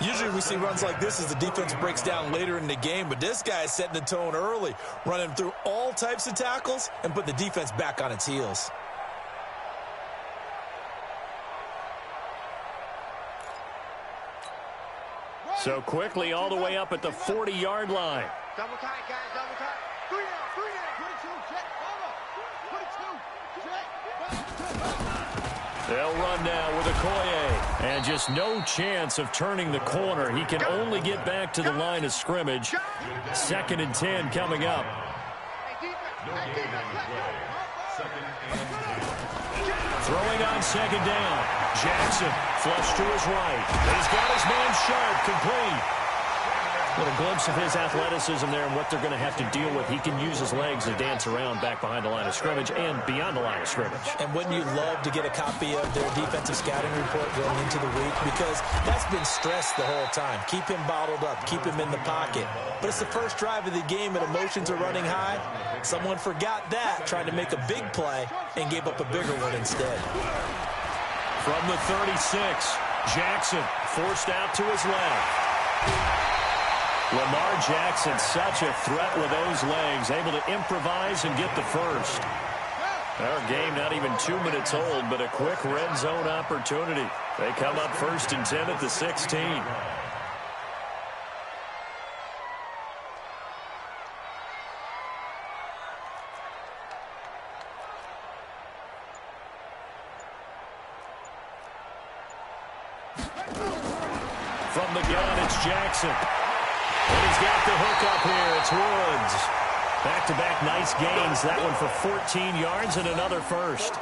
Usually we see runs like this as the defense breaks down later in the game, but this guy is setting the tone early, running through all types of tackles and put the defense back on its heels. So quickly all the way up at the 40-yard line. Double tight, guys, double tight. 3 down, 22, check, 22, check. They'll run now with Okoye. And just no chance of turning the corner. He can only get back to the line of scrimmage. 2nd and 10 coming up. Throwing on second down. Jackson, flush to his right. He's got his man sharp, complete. Little glimpse of his athleticism there and what they're going to have to deal with. He can use his legs to dance around back behind the line of scrimmage and beyond the line of scrimmage. And wouldn't you love to get a copy of their defensive scouting report going into the week? Because that's been stressed the whole time. Keep him bottled up. Keep him in the pocket. But it's the first drive of the game and emotions are running high. Someone forgot that, tried to make a big play, and gave up a bigger one instead. From the 36, Jackson forced out to his left. Lamar Jackson, such a threat with those legs, able to improvise and get the first. Our game not even 2 minutes old, but a quick red zone opportunity. They come up 1st and 10 at the 16. From the gun, it's Jackson. And he's got the hook up here. It's Woods. Back-to-back nice gains. That one for 14 yards and another first.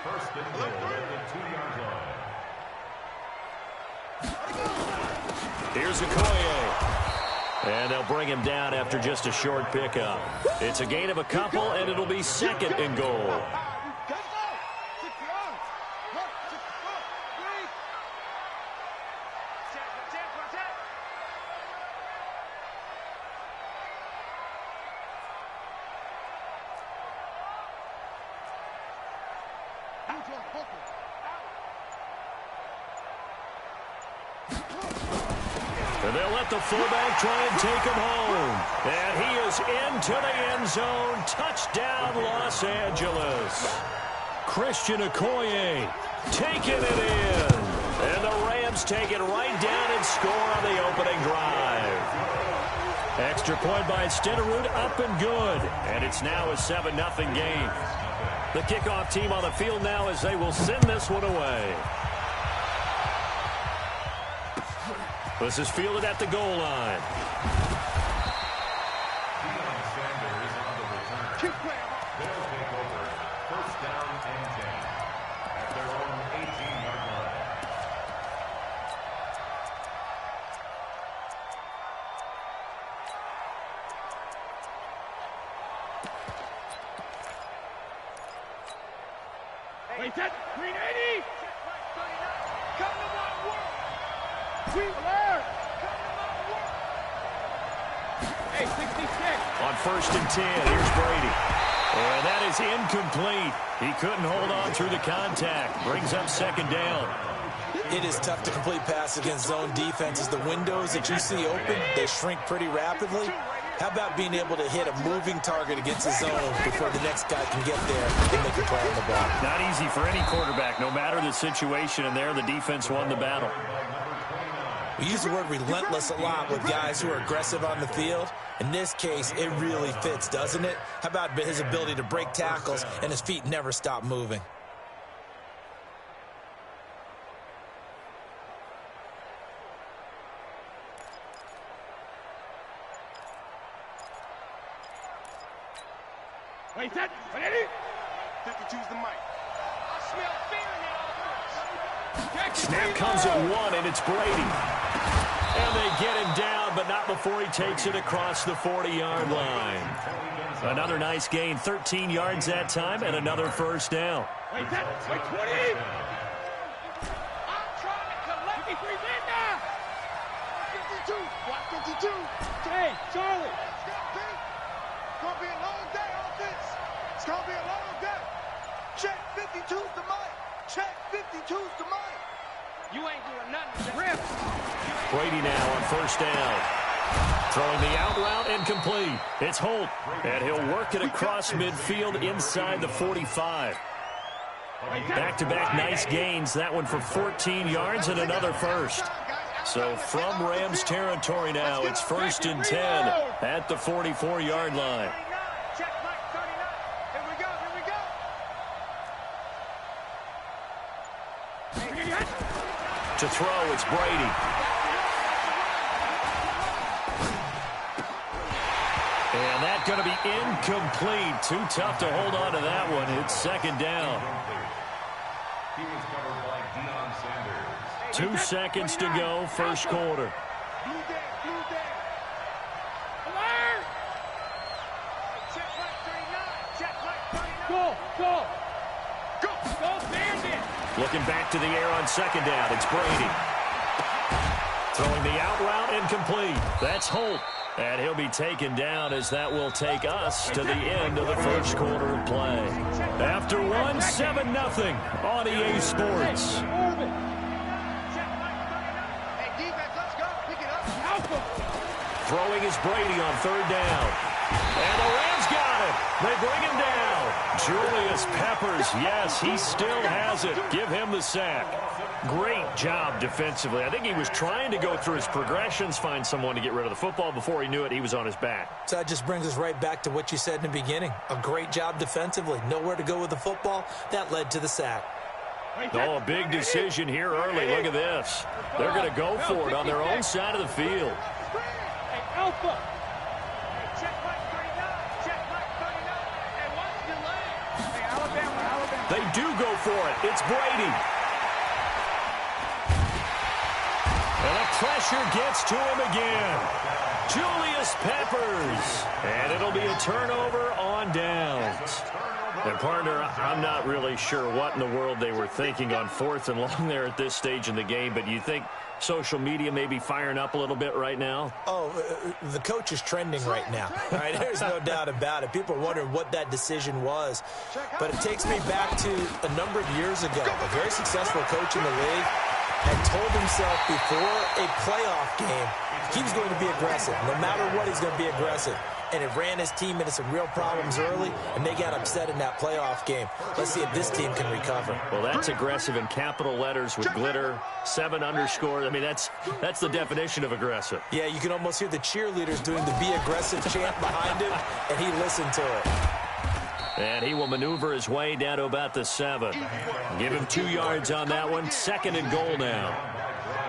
First and goal at the 2-yard line. Here's Okoye. And they'll bring him down after just a short pickup. It's a gain of a couple, and it'll be 2nd and goal. And they'll let the fullback try and take him home. And he is into the end zone. Touchdown, Los Angeles. Christian Okoye taking it in. And the Rams take it right down and score on the opening drive. Extra point by Stenerud, up and good. And it's now a 7-0 game. The kickoff team on the field now as they will send this one away. This is fielded at the goal line. They'll take over. 1st down and 10 at their own 18-yard line. Wait, that 380. Come to my work. We learn. Hey, 66. On 1st and 10, here's Brady. And that is incomplete. He couldn't hold on through the contact. Brings up 2nd down. It is tough to complete pass against zone defenses. The windows that you see open, they shrink pretty rapidly. How about being able to hit a moving target against the zone before the next guy can get there and make a play on the ball? Not easy for any quarterback, no matter the situation, and there the defense won the battle. We use the word relentless a lot with guys who are aggressive on the field. In this case, it really fits, doesn't it? How about his ability to break tackles and his feet never stop moving? Wait, that 52's the mic. I smell fear now. Snap comes at 1, and it's Brady. And they get him down, but not before he takes it across the 40-yard line. Another nice gain, 13 yards that time, and another 1st down. Wait, 20. I'm trying to collect 53 Linda. 52. What 52? Hey, Charlie. It's gonna be a long day on this. It's gonna be a long day. Check 52's the mic. Check 52's the mic. You ain't doing nothing. Rip. Brady now on 1st down. Throwing the out route incomplete. It's Holt, and he'll work it across midfield inside the 45. Back-to-back nice gains. That one for 14 yards and another first. So from Rams territory now, it's 1st and 10 at the 44-yard line. Check mic 39. Here we go. Here we go. To throw, it's Brady. And that going to be incomplete. Too tough to hold on to that one. It's second down. He was covered by Deion Sanders. 2 seconds to go, first quarter. Blue day, blue day. Alert! Check right 39. Check right 39. Go. Bandit. Looking back to the air on second down. It's Brady. Throwing the out route incomplete. That's Holt. And he'll be taken down as that will take us to the end of the first quarter of play. After one, 7-0 on EA Sports. Hey, defense, let's go. Pick it up. Throwing is Brady on third down. And the Rams got it. They bring him down. Julius Peppers, yes, he still has it. Give him the sack. Great job defensively. I think he was trying to go through his progressions, find someone to get rid of the football. Before he knew it, he was on his back. So that just brings us right back to what you said in the beginning. A great job defensively. Nowhere to go with the football. That led to the sack. Oh, a big decision here early. Look at this. They're going to go for it on their own side of the field. Hey, Alpha. Check right 39. Check right 39. Hey, what's delayed? Hey, Alabama. They do go for it. It's Brady. And the pressure gets to him again. Julius Peppers. And it'll be a turnover on downs. And, partner, I'm not really sure what in the world they were thinking on 4th and long there at this stage in the game, but you think social media may be firing up a little bit right now? Oh, the coach is trending right now. Right? There's no doubt about it. People are wondering what that decision was. But it takes me back to a number of years ago. A very successful coach in the league had told himself before a playoff game he was going to be aggressive. No matter what, he's going to be aggressive. And it ran his team into some real problems early, and they got upset in that playoff game. Let's see if this team can recover. Well, that's aggressive in capital letters with glitter, 7 underscore. I mean, that's the definition of aggressive. Yeah, you can almost hear the cheerleaders doing the be aggressive chant behind him, and he listened to it. And he will maneuver his way down to about the 7. Give him 2 yards on that one. 2nd and goal now.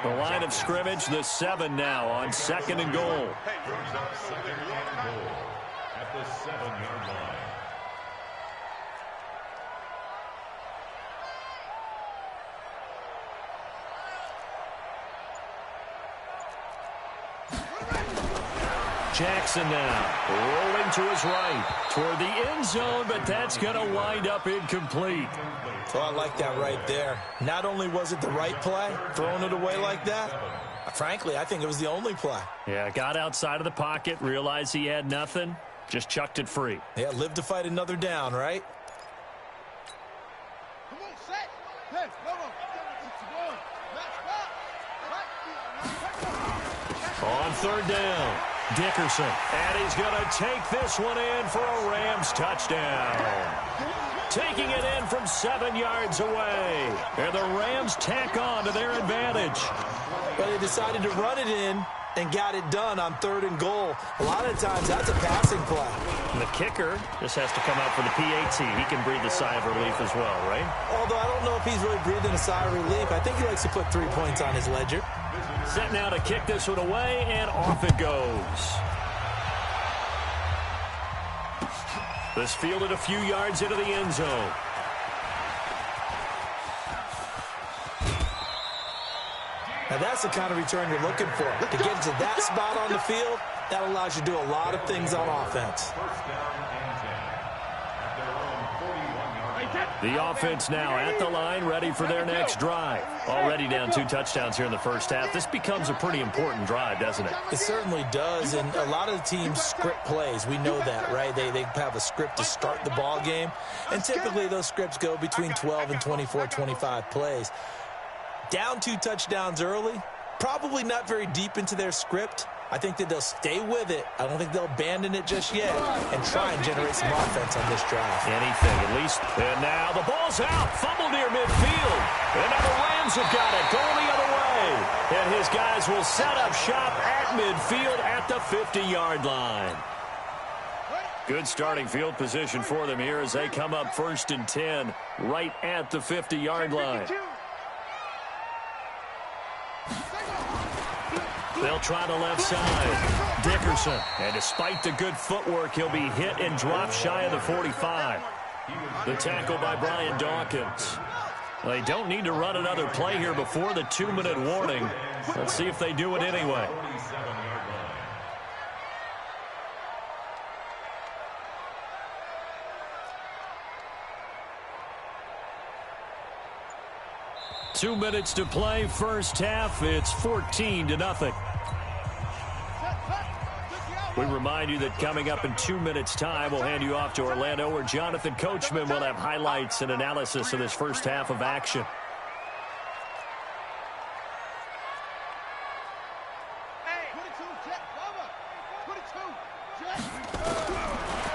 The line of scrimmage, the 7 now on 2nd and goal. At the 7-yard line. Jackson now rolling to his right toward the end zone, but that's going to wind up incomplete. Oh, I like that right there. Not only was it the right play, throwing it away like that, frankly, I think it was the only play. Yeah, got outside of the pocket, realized he had nothing, just chucked it free. Yeah, live to fight another down, right? Come on, set. Hey, On 3rd down, Dickerson. And he's going to take this one in for a Rams touchdown. Taking it in from 7 yards away. And the Rams tack on to their advantage. But they decided to run it in and got it done on 3rd and goal. A lot of times, that's a passing play. And the kicker just has to come out for the PAT. He can breathe a sigh of relief as well, right? Although I don't know if he's really breathing a sigh of relief. I think he likes to put 3 points on his ledger. Set now to kick this one away, and off it goes. This fielded a few yards into the end zone. Now that's the kind of return you're looking for. To get to that spot on the field, that allows you to do a lot of things on offense. First down and 10. At their own 41-yard line. The offense now at the line, ready for their next drive. Already down 2 touchdowns here in the first half. This becomes a pretty important drive, doesn't it? It certainly does, and a lot of the teams script plays. We know that, right? They have a script to start the ball game, and typically those scripts go between 12 and 24, 25 plays. Down 2 touchdowns early, probably not very deep into their script. I think that they'll stay with it. I don't think they'll abandon it just yet and try and generate some offense on this drive. Anything, at least. And now the ball's out. Fumble near midfield. And now the Rams have got it. Going the other way. And his guys will set up shop at midfield at the 50-yard line. Good starting field position for them here as they come up 1st and 10 right at the 50-yard line. They'll try the left side. Dickerson. And despite the good footwork, he'll be hit and dropped shy of the 45. The tackle by Brian Dawkins. They don't need to run another play here before the 2-minute warning. Let's see if they do it anyway. 2 minutes to play, first half. It's 14-0. We remind you that coming up in 2 minutes' time, we'll hand you off to Orlando, where Jonathan Coachman will have highlights and analysis of this first half of action.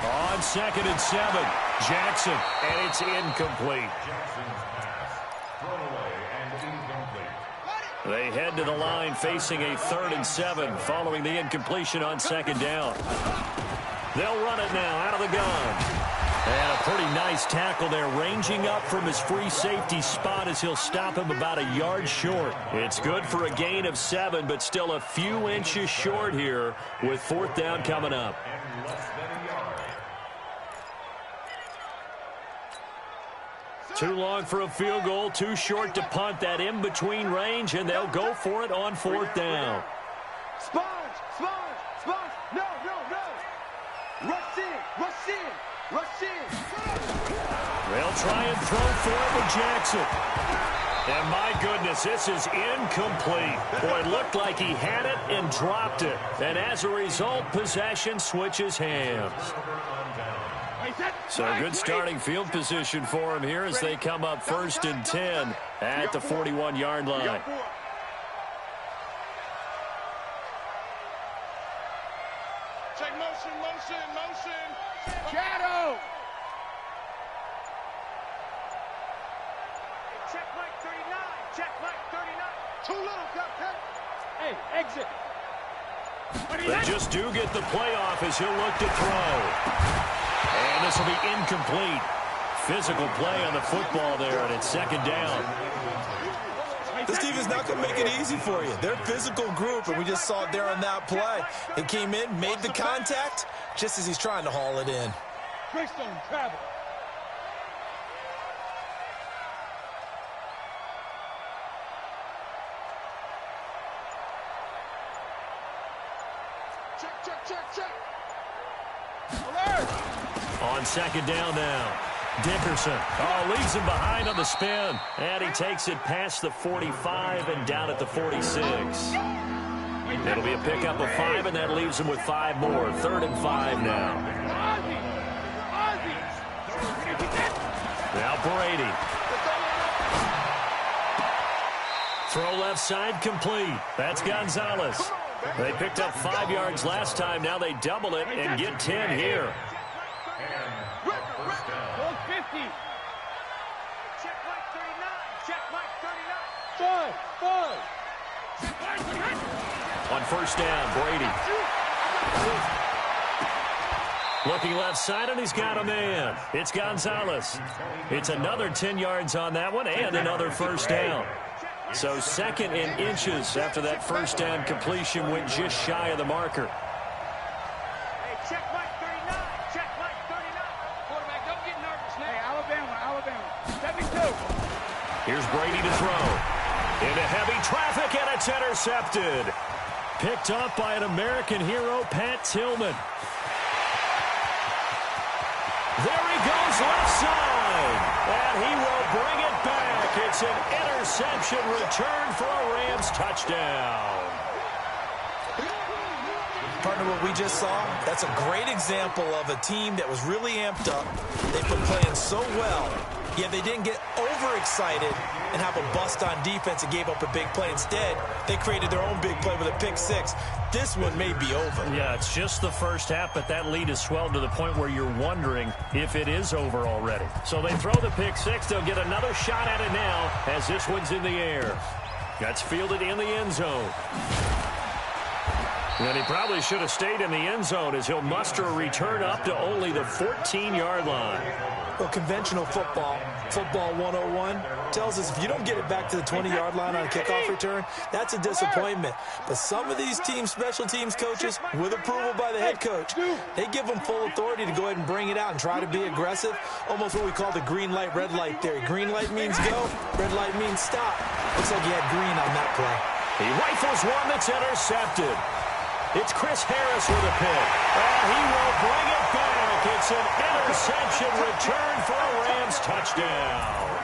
On 2nd and 7, Jackson, and it's incomplete. They head to the line facing a 3rd and 7 following the incompletion on 2nd down. They'll run it now out of the gun. And a pretty nice tackle there, ranging up from his free safety spot as he'll stop him about a yard short. It's good for a gain of 7, but still a few inches short here with 4th down coming up. Too long for a field goal, too short to punt. That in-between range, and they'll go for it on 4th down. Sponge! No! Rush in! They'll try and throw for it with Jackson. And my goodness, this is incomplete. Boy, it looked like he had it and dropped it. And as a result, possession switches hands. So good starting field position for him here as they come up 1st and 10 at the 41-yard line. Check motion. Shadow! Check Mike 39. Too little, Captain. Hey, exit. They just do get the playoff as he'll look to throw. And this will be incomplete. Physical play on the football there, and it's 2nd down. This defense not going to make it easy for you. They're a physical group, and we just saw it there on that play. He came in, made the contact, just as he's trying to haul it in. Greystone travel. Check. Alert! On 2nd down now. Dickerson. Leaves him behind on the spin. And he takes it past the 45 and down at the 46. It'll be a pickup of 5, and that leaves him with 5 more. 3rd and 5 now. Now Brady. Throw left side complete. That's Gonzalez. They picked up 5 yards last time. Now they double it and get 10 here. On 1st down, Brady. Looking left side, and he's got a man. It's Gonzalez. It's another 10 yards on that one, and another 1st down. So 2nd and inches after that 1st down completion went just shy of the marker. Hey, check Mike 39. Quarterback, don't get nervous now. Hey, Alabama. 72. Here's Brady to throw. Into heavy traffic, and it's intercepted. Picked up by an American hero, Pat Tillman. There he goes left side. And he will bring it back. It's an interception return for a Rams touchdown. Partner, what we just saw, that's a great example of a team that was really amped up. They've been playing so well, yet they didn't get overexcited and have a bust on defense and gave up a big play. Instead, they created their own big play with a pick 6. This one may be over. Yeah, it's just the first half, but that lead has swelled to the point where you're wondering if it is over already. So they throw the pick 6. They'll get another shot at it now as this one's in the air. That's fielded in the end zone. And he probably should have stayed in the end zone as he'll muster a return up to only the 14-yard line. Well, conventional football, football 101, tells us if you don't get it back to the 20-yard line on a kickoff return, that's a disappointment. But some of these teams, special teams coaches, with approval by the head coach, they give them full authority to go ahead and bring it out and try to be aggressive, almost what we call the green light, red light theory. Green light means go, red light means stop. Looks like he had green on that play. He rifles one that's intercepted. It's Chris Harris with a pick. He will bring it back. It's an interception return for a Rams touchdown.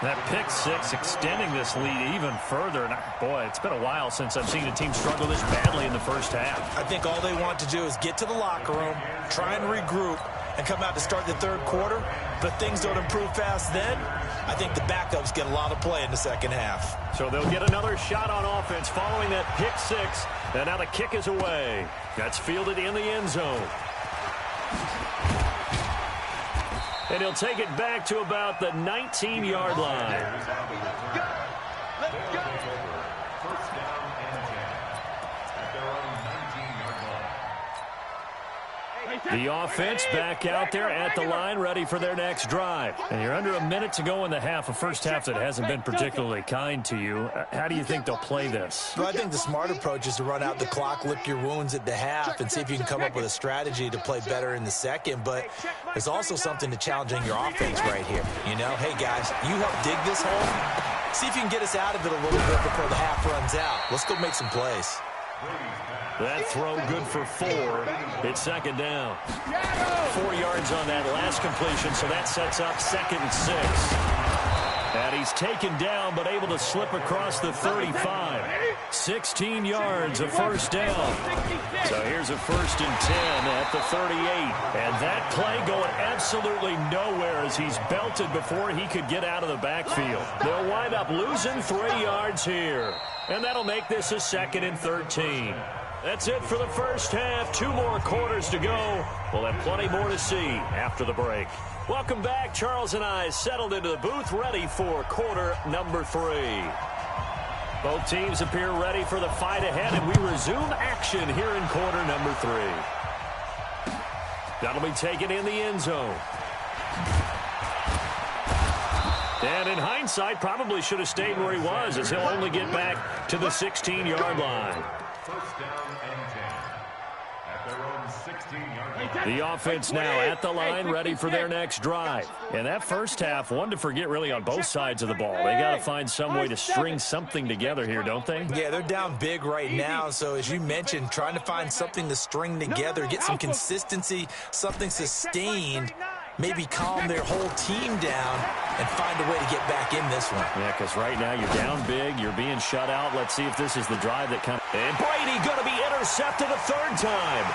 That pick six extending this lead even further. And boy, it's been a while since I've seen a team struggle this badly in the first half. I think all they want to do is get to the locker room, try and regroup, and come out to start the third quarter. But things don't improve fast then. I think the backups get a lot of play in the second half. So they'll get another shot on offense following that pick six. And now the kick is away. That's fielded in the end zone. And he'll take it back to about the 19-yard line. Let's go. First down and 10 at their own 19-yard line. The offense back out there at the line, ready for their next drive. And you're under a minute to go in the half, a first half that hasn't been particularly kind to you. How do you think they'll play this? Well, I think the smart approach is to run out the clock, lick your wounds at the half, and see if you can come up with a strategy to play better in the second. But there's also something to challenging your offense right here. You know, hey, guys, you help dig this hole. See if you can get us out of it a little bit before the half runs out. Let's go make some plays. That throw good for 4. It's second down. 4 yards on that last completion, so that sets up 2nd and 6. And he's taken down, but able to slip across the 35. 16 yards, a first down. So here's a 1st and 10 at the 38. And that play going absolutely nowhere as he's belted before he could get out of the backfield. They'll wind up losing 3 yards here. And that'll make this a 2nd and 13. That's it for the first half. 2 more quarters to go. We'll have plenty more to see after the break. Welcome back. Charles and I settled into the booth, ready for quarter number 3. Both teams appear ready for the fight ahead, and we resume action here in quarter number 3. That'll be taken in the end zone. And in hindsight, probably should have stayed where he was, as he'll only get back to the 16-yard line. First down and 10 at their own 16-yard line. The offense now at the line, ready for their next drive. And that first half, one to forget really on both sides of the ball. They got to find some way to string something together here, don't they? Yeah, they're down big right now. So as you mentioned, trying to find something to string together, get some consistency, something sustained, maybe calm their whole team down and find a way to get back in this one. Yeah, because right now you're down big, you're being shut out. Let's see if this is the drive that kind of... And Brady going to be intercepted a 3rd time.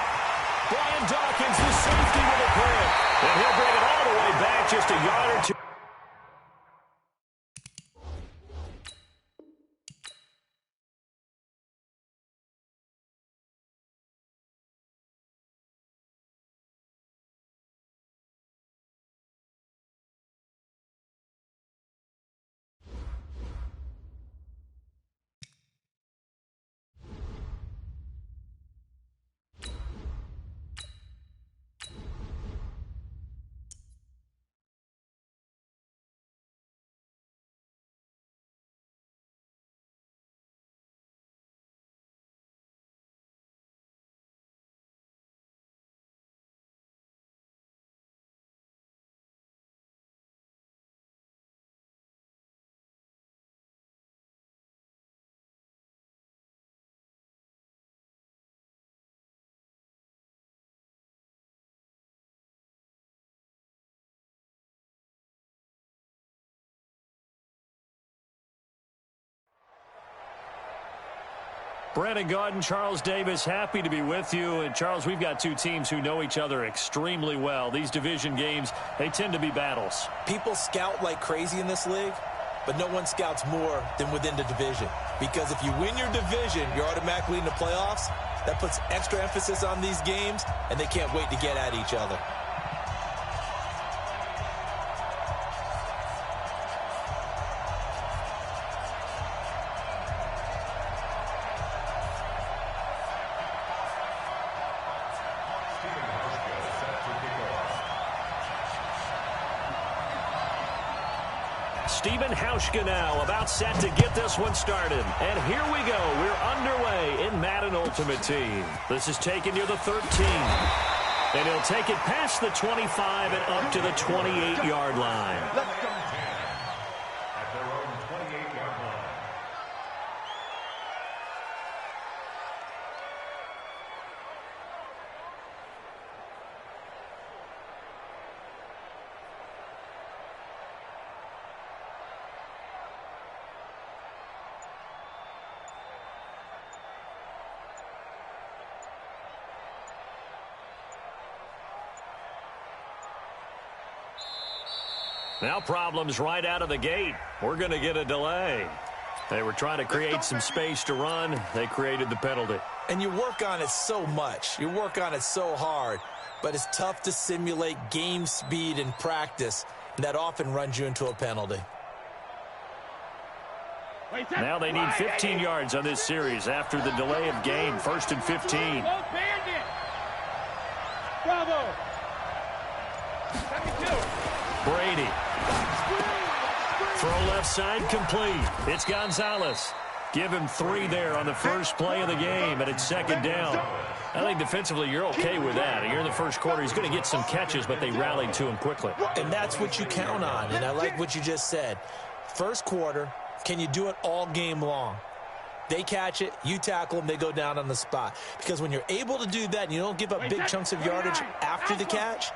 Brian Dawkins, the safety with a pick. And he'll bring it all the way back just a yard or 2. Brandon Gaudin, Charles Davis, happy to be with you. And, Charles, we've got 2 teams who know each other extremely well. These division games, they tend to be battles. People scout like crazy in this league, but no one scouts more than within the division. Because if you win your division, you're automatically in the playoffs. That puts extra emphasis on these games, and they can't wait to get at each other. Steven Hauschka now about set to get this one started. And here we go. We're underway in Madden Ultimate Team. This is taken near the 13. And he'll take it past the 25 and up to the 28-yard line. At their own 28-yard line. Now problems right out of the gate. We're going to get a delay. They were trying to create some space to run. They created the penalty. And you work on it so much. You work on it so hard. But it's tough to simulate game speed in practice. And that often runs you into a penalty. Now they need 15 yards on this series after the delay of game. 1st and 15. Bravo. Brady. Throw left side complete. It's Gonzalez. Give him 3 there on the first play of the game, and it's 2nd down. I think defensively you're okay with that. You're in the first quarter. He's going to get some catches, but they rallied to him quickly. And that's what you count on, and I like what you just said. First quarter, can you do it all game long? They catch it, you tackle them, they go down on the spot. Because when you're able to do that and you don't give up big chunks of yardage after the catch,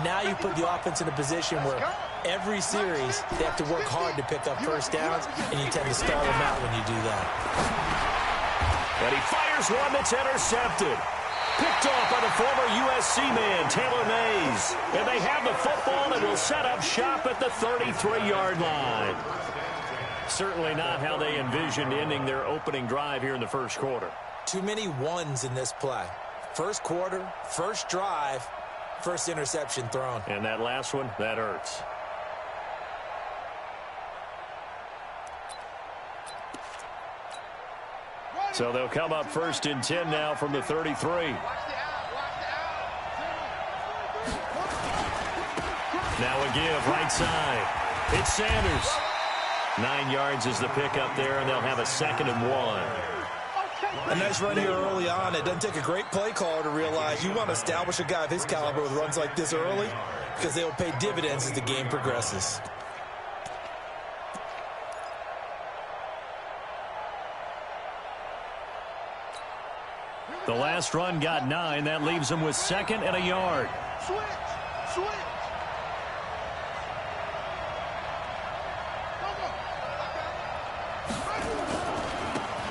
now you put the offense in a position where every series they have to work hard to pick up first downs, and you tend to stall them out when you do that. And he fires one that's intercepted. Picked off by the former USC man, Taylor Mays. And they have the football and will set up shop at the 33-yard line. Certainly not how they envisioned ending their opening drive here in the first quarter. Too many ones in this play. First quarter, first drive, first interception thrown. And that last one, that hurts. So they'll come up 1st and 10 now from the 33. Now a give right side. It's Sanders. 9 yards is the pickup there, and they'll have a 2nd and 1. A nice run here early on. It doesn't take a great play caller to realize you want to establish a guy of his caliber with runs like this early, because they will pay dividends as the game progresses. The last run got 9. That leaves them with 2nd and a yard. Switch.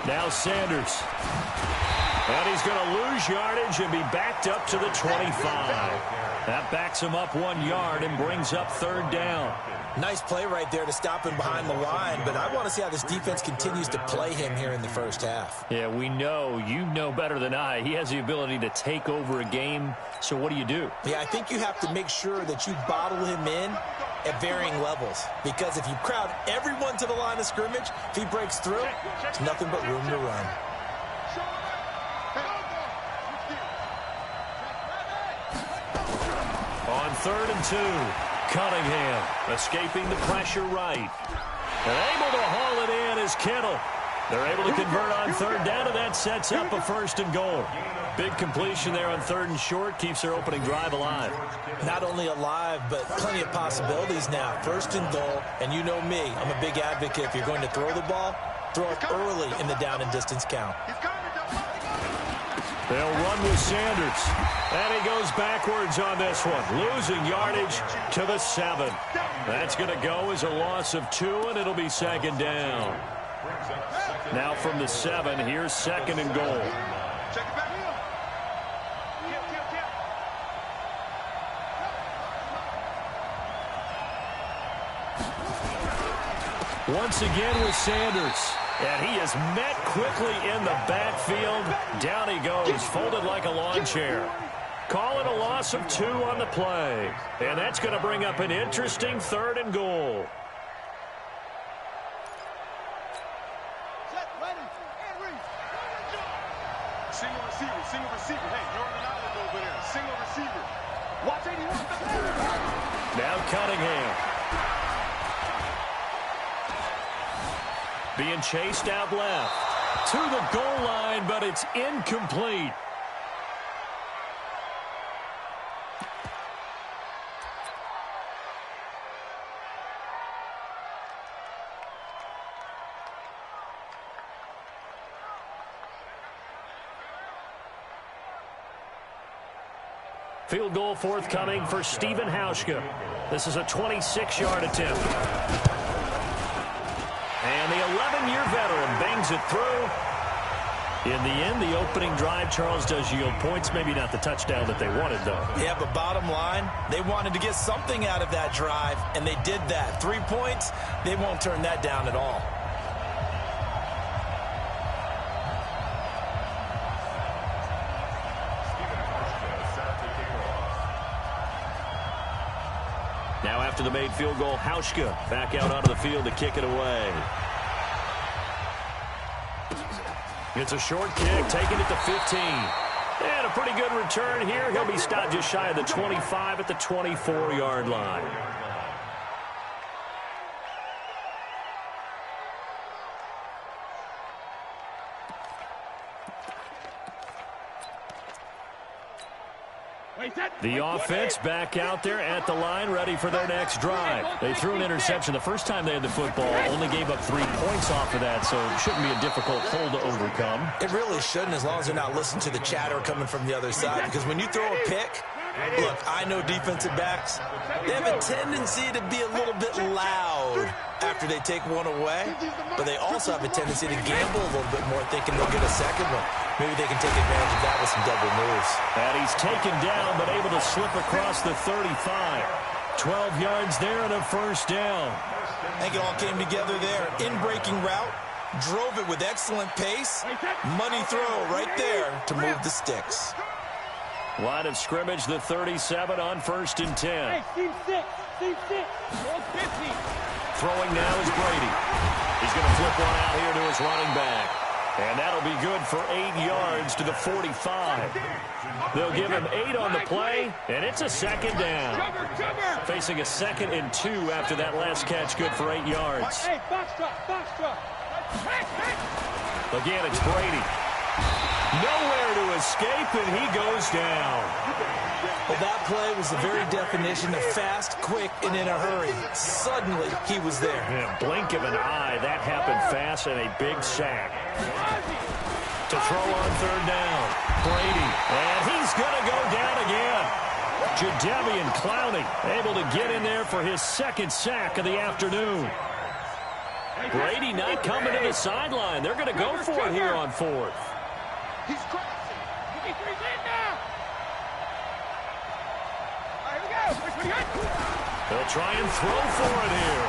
Now Sanders. And he's going to lose yardage and be backed up to the 25. That backs him up 1 yard and brings up 3rd down. Nice play right there to stop him behind the line, but I want to see how this defense continues to play him here in the first half. Yeah, we know. You know better than I. He has the ability to take over a game. So what do you do? Yeah, I think you have to make sure that you bottle him in at varying levels, because if you crowd everyone to the line of scrimmage, if he breaks through, there's nothing but room to run. On 3rd and 2, Cunningham escaping the pressure right. And able to haul it in is Kittle. They're able to convert on 3rd down, and that sets up a 1st and goal. Big completion there on 3rd and short, keeps their opening drive alive. Not only alive, but plenty of possibilities now. 1st and goal, and you know me, I'm a big advocate. If you're going to throw the ball, throw it early in the down and distance count. They'll run with Sanders. And he goes backwards on this one, losing yardage to the 7. That's going to go as a loss of 2, and it'll be 2nd down. Now from the 7, here's 2nd and goal. Once again with Sanders. And he is met quickly in the backfield. Down he goes, folded like a lawn chair. Call it a loss of 2 on the play. And that's going to bring up an interesting 3rd and goal. Single receiver. Hey, you're on an island over there. Single receiver. Watch 81. Now Cunningham. Being chased out left. To the goal line, but it's incomplete. Field goal forthcoming for Stephen Hauschka. This is a 26-yard attempt. And the 11-year veteran bangs it through. In the end, the opening drive, Charles, does yield points. Maybe not the touchdown that they wanted, though. Yeah, but bottom line, they wanted to get something out of that drive, and they did that. 3 points, they won't turn that down at all. Now after the made field goal, Hauschka back out onto the field to kick it away. It's a short kick, taking it to 15. And a pretty good return here. He'll be stopped just shy of the 25 at the 24-yard line. The offense back out there at the line, ready for their next drive. They threw an interception the first time they had the football, only gave up 3 points off of that, so it shouldn't be a difficult hole to overcome. It really shouldn't, as long as they're not listening to the chatter coming from the other side, because when you throw a pick, look, I know defensive backs, they have a tendency to be a little bit loud after they take one away, but they also have a tendency to gamble a little bit more, thinking they'll get a second one. Maybe they can take advantage of that with some double moves. And he's taken down, but able to slip across the 35. 12 yards there and a first down. I think it all came together there. In-breaking route, drove it with excellent pace. Money throw right there to move the sticks. Line of scrimmage, the 37 on 1st and 10. Hey, team 6, team 6, 50. Throwing now is Brady. He's going to flip one out here to his running back. And that'll be good for 8 yards to the 45. They'll give him 8 on the play, and it's a second down. Facing a 2nd and 2 after that last catch, good for 8 yards. Hey, box truck. Again, it's Brady. Nowhere to escape, and he goes down. Well, that play was the very definition of fast, quick, and in a hurry. Suddenly, he was there. In a blink of an eye, that happened fast, and a big sack. To throw on 3rd down, Brady, and he's going to go down again. Jadeveon Clowney able to get in there for his 2nd sack of the afternoon. Brady not coming to the sideline. They're going to go for it here on 4th. He's crossing. He's in now. All right, here we go. They'll try and throw for it here.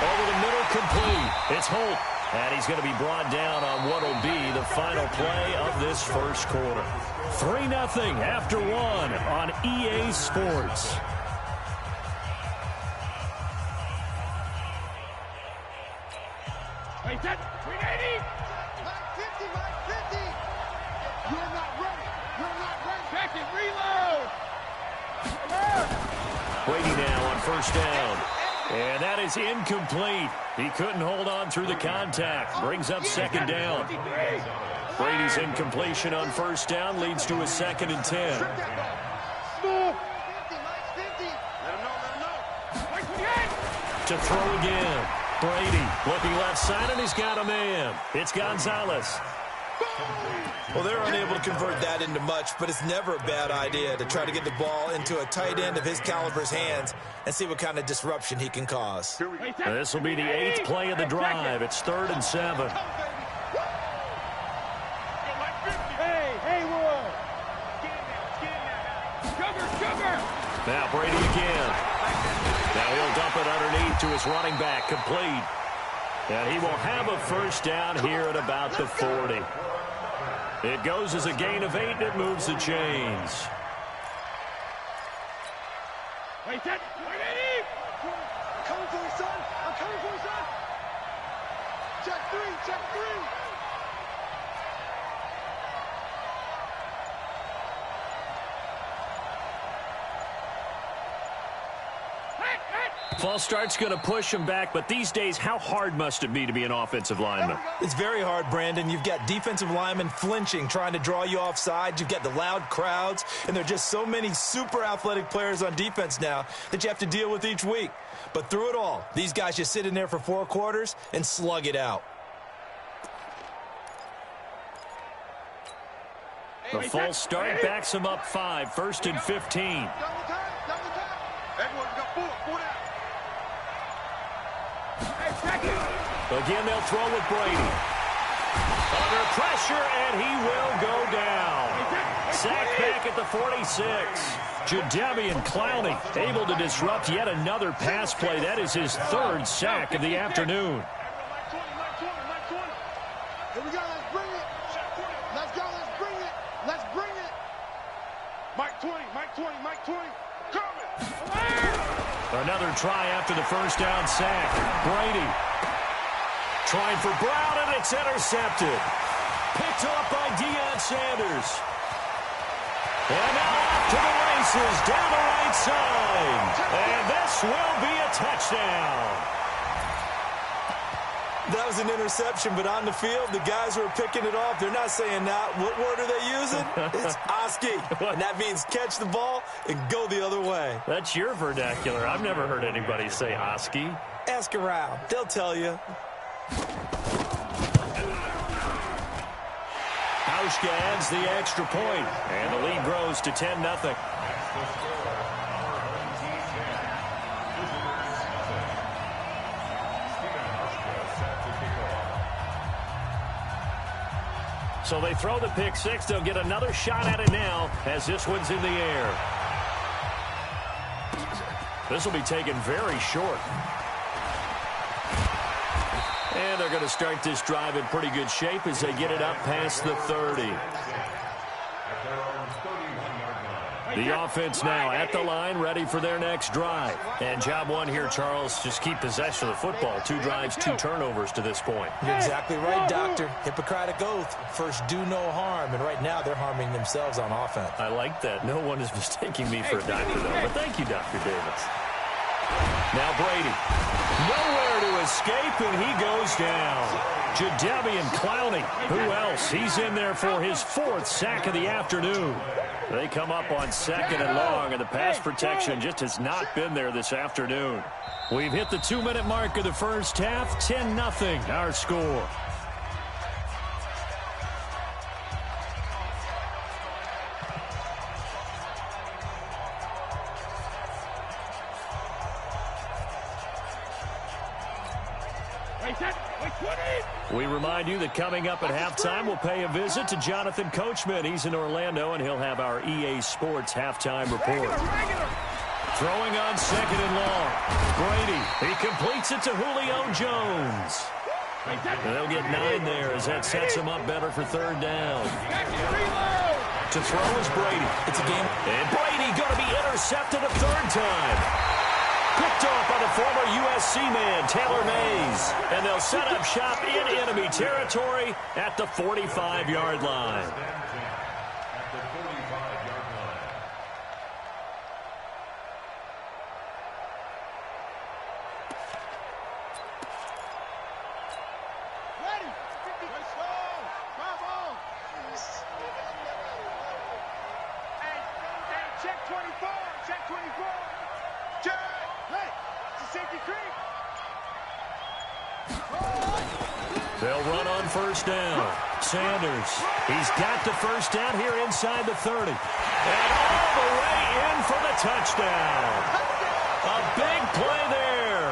Over the middle, complete. It's Holt. And he's going to be brought down on what will be the final play of this first quarter. 3-0 after 1 on EA Sports. Wait, that 380. Mike 50, Mike 50. You're not ready. You're not ready. Check it, reload. Brady now on 1st down. And that is incomplete. He couldn't hold on through the contact. Brings up 2nd down. Brady's incompletion on 1st down leads to a 2nd and 10. To throw again. Brady looking left side, and he's got a man. It's Gonzalez. Well, they're unable to convert that into much, but it's never a bad idea to try to get the ball into a tight end of his caliber's hands and see what kind of disruption he can cause. This will be the 8th play of the drive. It's 3rd and 7. Hey, Roy. Sugar. Now Brady again. Now he'll dump it underneath to his running back, complete. And he will have a first down here at about the 40. It goes as a gain of 8, and it moves the chains. Wait, that. I'm coming for you, son. I'm coming for you, son. Check 3. False start's going to push him back, but these days, how hard must it be to be an offensive lineman? It's very hard, Brandon. You've got defensive linemen flinching, trying to draw you offside. You've got the loud crowds, and there are just so many super athletic players on defense now that you have to deal with each week. But through it all, these guys just sit in there for 4 quarters and slug it out. The false start backs him up 5, 1st and 15. Double time. Everyone's got 4 down. Again, they'll throw with Brady. Under pressure, and he will go down. Sacked back at the 46. Jadeveon Clowney able to disrupt yet another pass play. That is his 3rd sack of the afternoon. Here we go, let's bring it. Let's go, let's bring it. Let's bring it. Mike 20, Mike 20. Coming. Another try after the 1st down sack. Brady trying for Brown, and it's intercepted. Picked off by Deion Sanders. And now off to the races down the right side. And this will be a touchdown. That was an interception, but on the field, the guys who are picking it off, they're not saying that. What word are they using? It's Oski. And that means catch the ball and go the other way. That's your vernacular. I've never heard anybody say Oski. Ask around. They'll tell you. Hauschka adds the extra point, and the lead grows to 10-0. So they throw the pick 6. They'll get another shot at it now as this one's in the air. This will be taken very short. And they're going to start this drive in pretty good shape as they get it up past the 30. The offense now at the line, ready for their next drive. And job one here, Charles, just keep possession of the football. 2 drives, 2 turnovers to this point. You're exactly right, Doctor. Hippocratic oath. First, do no harm. And right now, they're harming themselves on offense. I like that. No one is mistaking me for a doctor, though. But thank you, Dr. Davis. Now Brady. Nowhere to escape, and he goes down. Jadeveon Clowney. Who else? He's in there for his 4th sack of the afternoon. They come up on 2nd and long, and the pass protection just has not been there this afternoon. We've hit the 2-minute mark of the first half. 10-0, our score. We remind you that coming up at halftime, we'll pay a visit to Jonathan Coachman. He's in Orlando, and he'll have our EA Sports halftime report. Throwing on 2nd and long. Brady, he completes it to Julio Jones. And they'll get 9 there as that sets him up better for 3rd down. To throw is Brady. It's a game. And Brady going to be intercepted a 3rd time. Picked off by the former USC man, Taylor Mays. And they'll set up shop in enemy territory at the 45-yard line. Ready. Let's go. Come on. Hey, check 24. Check 24. Check. Hey, it's a safety creek. They'll run on 1st down. Sanders, he's got the 1st down here inside the 30. And all the way in for the touchdown. A big play there.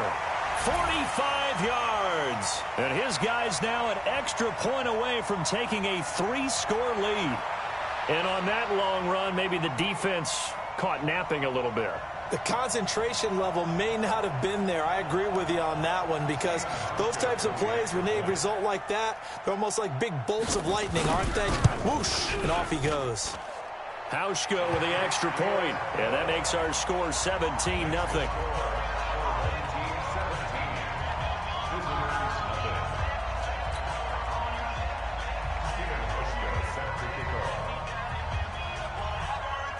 45 yards. And his guy's now an extra point away from taking a 3-score lead. And on that long run, maybe the defense caught napping a little bit. The concentration level may not have been there. I agree with you on that one because those types of plays, when they result like that, they're almost like big bolts of lightning, aren't they? Whoosh, and off he goes. Hauschka with the extra point, and that makes our score 17-0.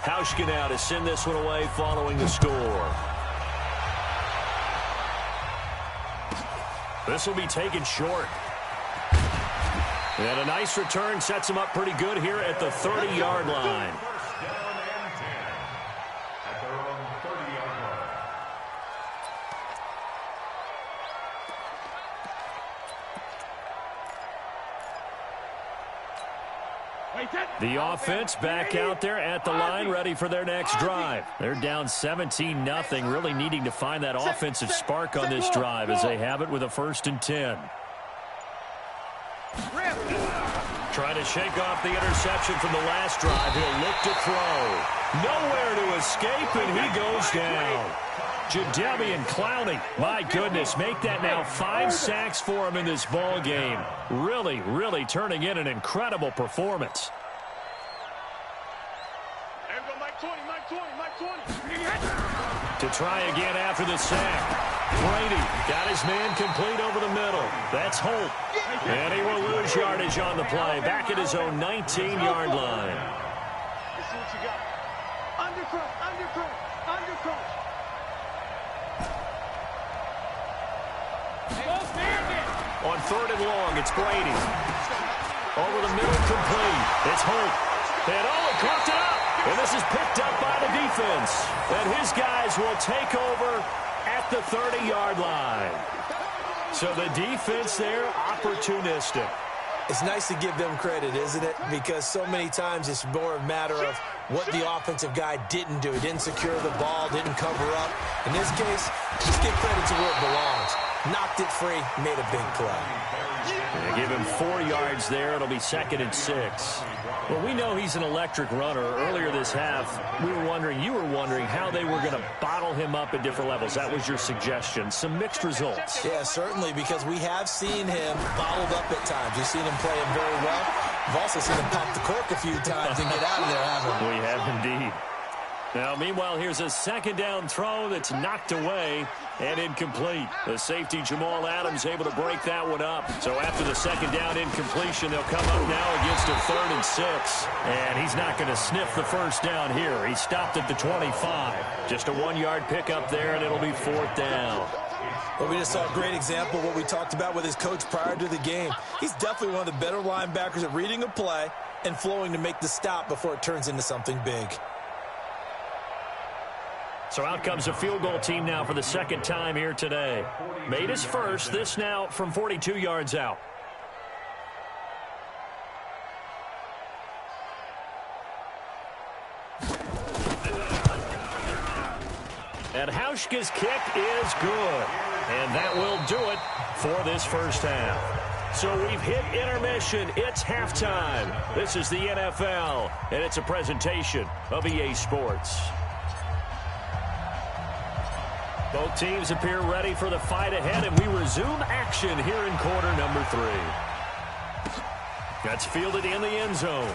Hauschka now to send this one away following the score. This will be taken short. And a nice return sets him up pretty good here at the 30-yard line. First down and 10 at their own 30-yard line. The offense back out there at the line, ready for their next drive. They're down 17-0, really needing to find that offensive spark on this drive as they have it with a 1st and 10. Trying to shake off the interception from the last drive. He'll look to throw. Nowhere to escape, and he goes down. Jadeveon Clowney, my goodness, make that now 5 sacks for him in this ball game. Really, really turning in an incredible performance. There we go, Mike 20, Mike 20, Mike 20. To try again after the sack. Brady got his man complete over the middle. That's Holt. And he will lose yardage on the play, back at his own 19-yard line. Let's see what you got. Undercrush, undercrush, undercrush. On 3rd and long, it's Brady. Over the middle, complete. It's Holt. And he caught it up. And this is picked up by the defense. And his guys will take over at the 30-yard line. So the defense there, opportunistic. It's nice to give them credit, isn't it? Because so many times it's more a matter of what the offensive guy didn't do. He didn't secure the ball, didn't cover up. In this case, just give credit to where it belongs. Knocked it free, made a big play. They give him 4 yards there. It'll be 2nd and 6. Well, we know he's an electric runner. Earlier this half, you were wondering how they were going to bottle him up at different levels. That was your suggestion. Some mixed results. Yeah, certainly, because we have seen him bottled up at times. We've seen him play him very well. We've also seen him pop the cork a few times and get out of there, haven't we? We have indeed. Now, meanwhile, here's a 2nd down throw that's knocked away and incomplete. The safety, Jamal Adams, able to break that one up. So after the 2nd down incompletion, they'll come up now against a 3rd and 6. And he's not going to sniff the 1st down here. He stopped at the 25. Just a 1-yard pickup there, and it'll be 4th down. Well, we just saw a great example of what we talked about with his coach prior to the game. He's definitely one of the better linebackers at reading a play and flowing to make the stop before it turns into something big. So out comes a field goal team now for the 2nd time here today. Made his first, this now from 42 yards out. And Hauschka's kick is good. And that will do it for this 1st half. So we've hit intermission. It's halftime. This is the NFL, and it's a presentation of EA Sports. Both teams appear ready for the fight ahead, and we resume action here in quarter number 3. That's fielded in the end zone.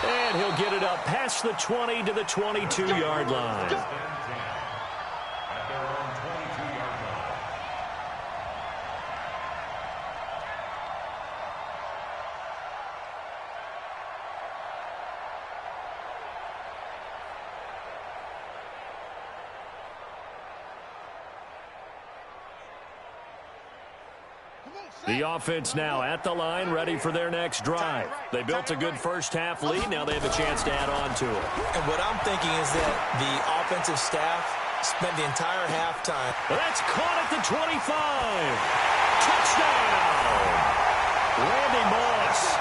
And he'll get it up past the 20 to the 22-yard line. The offense now at the line, ready for their next drive. They built a good 1st half lead. Now they have a chance to add on to it. And what I'm thinking is that the offensive staff spent the entire halftime. That's caught at the 25. Touchdown! Randy Moss,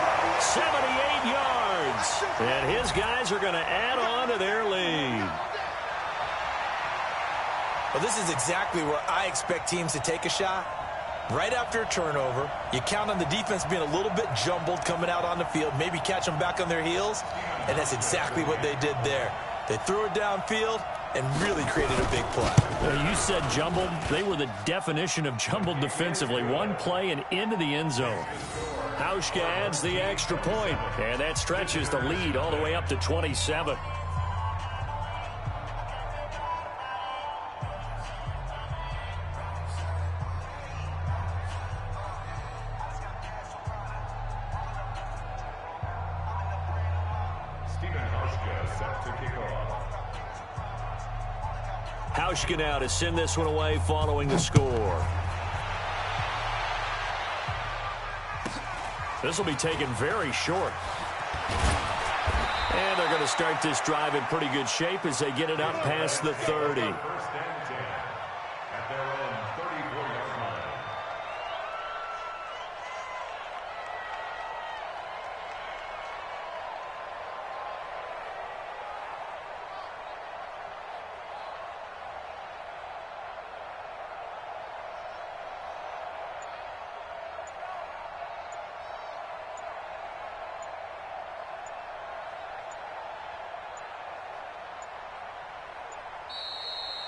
78 yards. And his guys are going to add on to their lead. Well, this is exactly where I expect teams to take a shot. Right after a turnover, you count on the defense being a little bit jumbled coming out on the field, maybe catch them back on their heels, and that's exactly what they did there. They threw it downfield and really created a big play. You said jumbled. They were the definition of jumbled defensively. One play and into the end zone. Hauschka adds the extra point, and that stretches the lead all the way up to 27. Hauschka now to send this one away following the score. This will be taken very short. And they're going to start this drive in pretty good shape as they get it up past the 30. First and 10 at their own 34-yard line.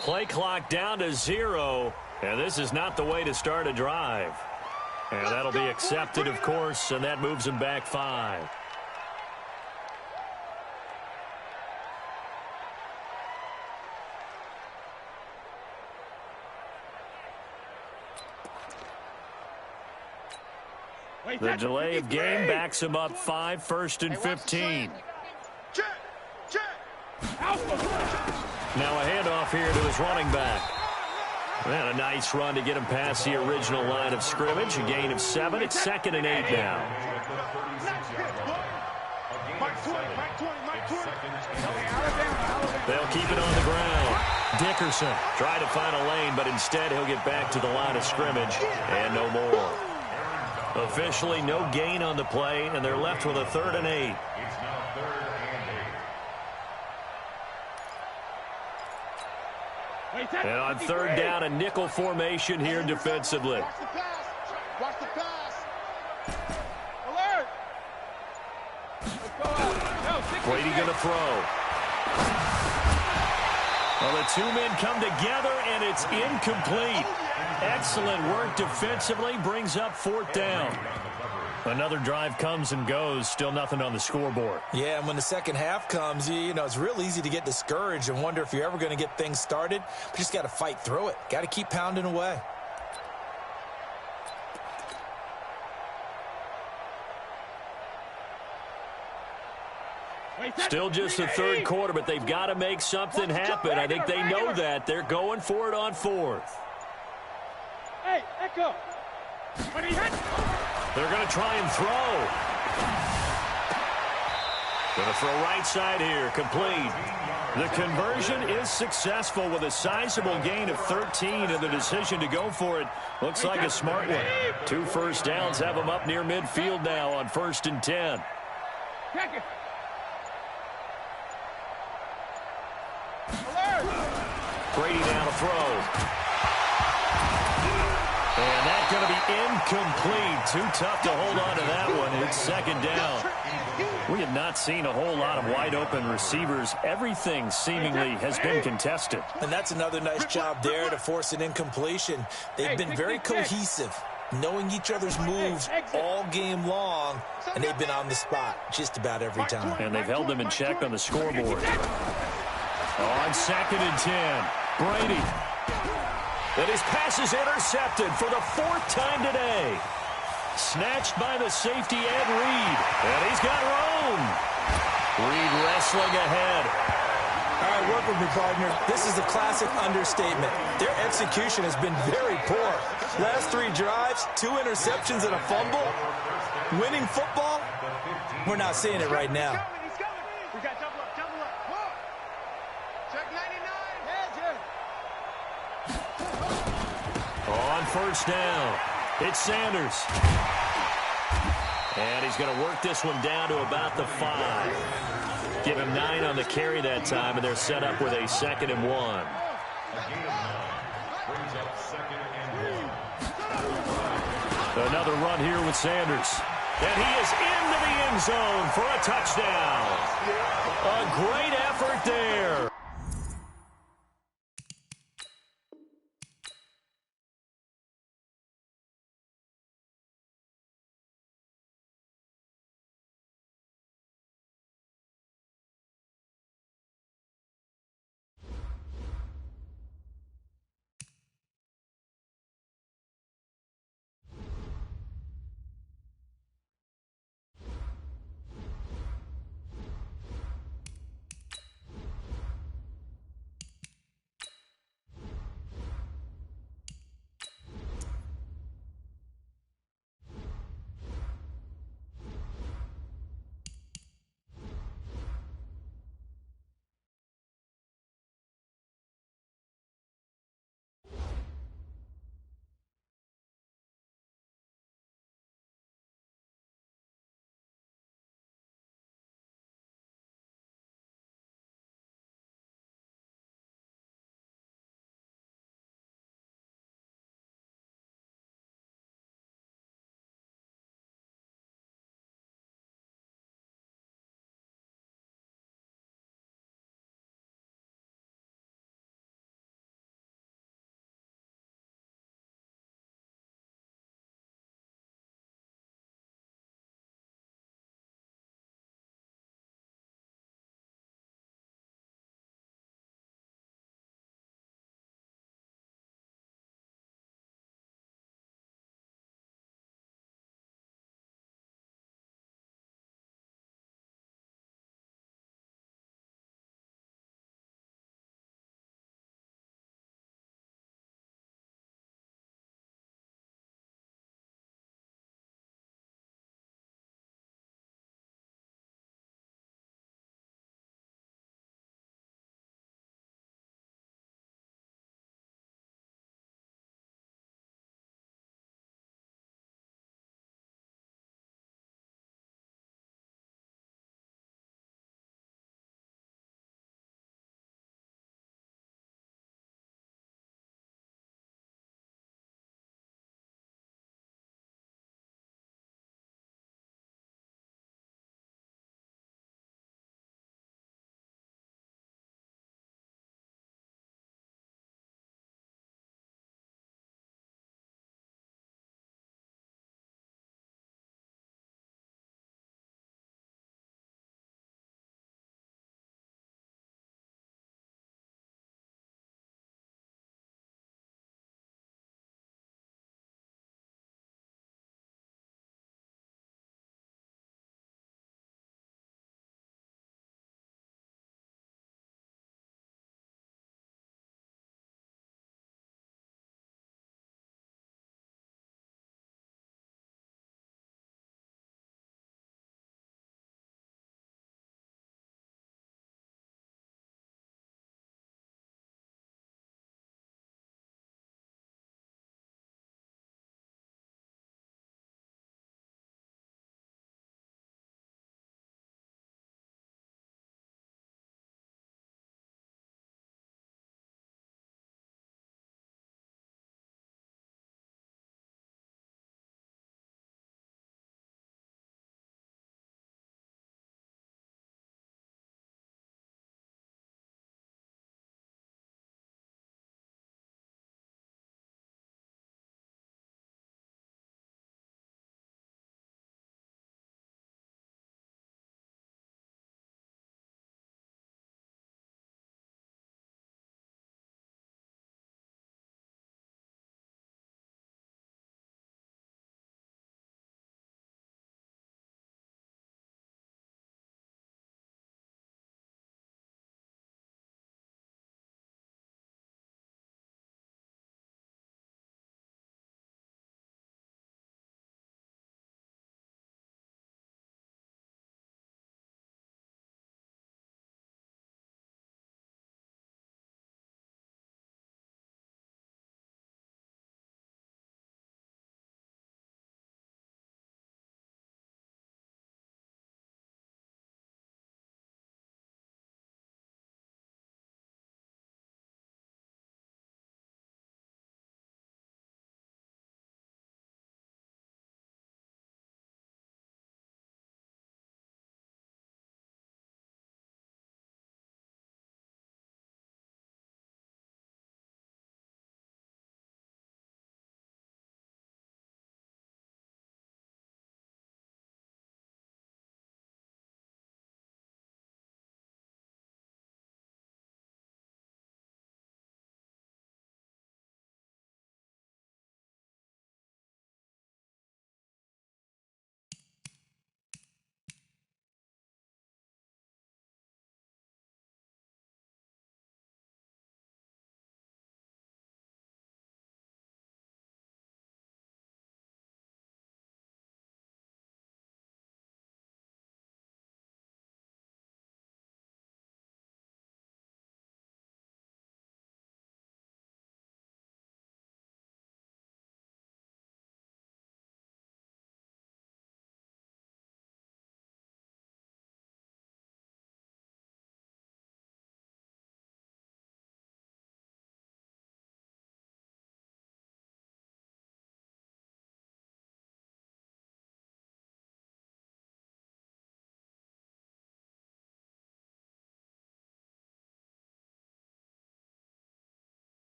Play clock down to 0, and this is not the way to start a drive. And that'll be accepted, of course, and that moves him back 5. The delay of game backs him up 5, 1st and 15. Check. Now a handoff here to his running back. And a nice run to get him past the original line of scrimmage. A gain of 7. It's 2nd and 8 now. They'll keep it on the ground. Dickerson tried to find a lane, but instead he'll get back to the line of scrimmage and no more. Officially no gain on the play, and they're left with a 3rd and 8. It's now 3rd and 8. And on 3rd down, a nickel formation here defensively. Watch the pass. Watch the pass. Alert. Let's go out. Brady going to throw. Well, the two men come together, and it's incomplete. Excellent work defensively, brings up 4th down. Another drive comes and goes, still nothing on the scoreboard. Yeah, and when the second half comes, you know, it's real easy to get discouraged and wonder if you're ever going to get things started. But you just got to fight through it. Got to keep pounding away. Still just the 3rd quarter, but they've got to make something happen. I think they know that. They're going for it on 4th. Hey, Echo. When he hits. They're going to try and throw. Going to throw right side here, complete. The conversion is successful with a sizable gain of 13, and the decision to go for it looks like a smart one. 2 first downs have them up near midfield now on 1st and 10. Brady now to throw. And that's going to be incomplete. Too tough to hold on to that one. It's 2nd down. We have not seen a whole lot of wide-open receivers. Everything seemingly has been contested. And that's another nice job there to force an incompletion. They've been very cohesive, knowing each other's moves all game long, and they've been on the spot just about every time. And they've held them in check on the scoreboard. On 2nd and 10, Brady. And his pass is intercepted for the 4th time today. Snatched by the safety Ed Reed. And he's got room. Reed wrestling ahead. All right, work with me, partner. This is a classic understatement. Their execution has been very poor. Last 3 drives, 2 interceptions and a fumble. Winning football? We're not seeing it right now. We got double up. Check 99. On 1st down, it's Sanders. And he's going to work this one down to about the 5. Give him 9 on the carry that time, and they're set up with a 2nd and 1. A gain of 9 brings up 2nd and 1. Another run here with Sanders. And he is into the end zone for a touchdown. A great effort there.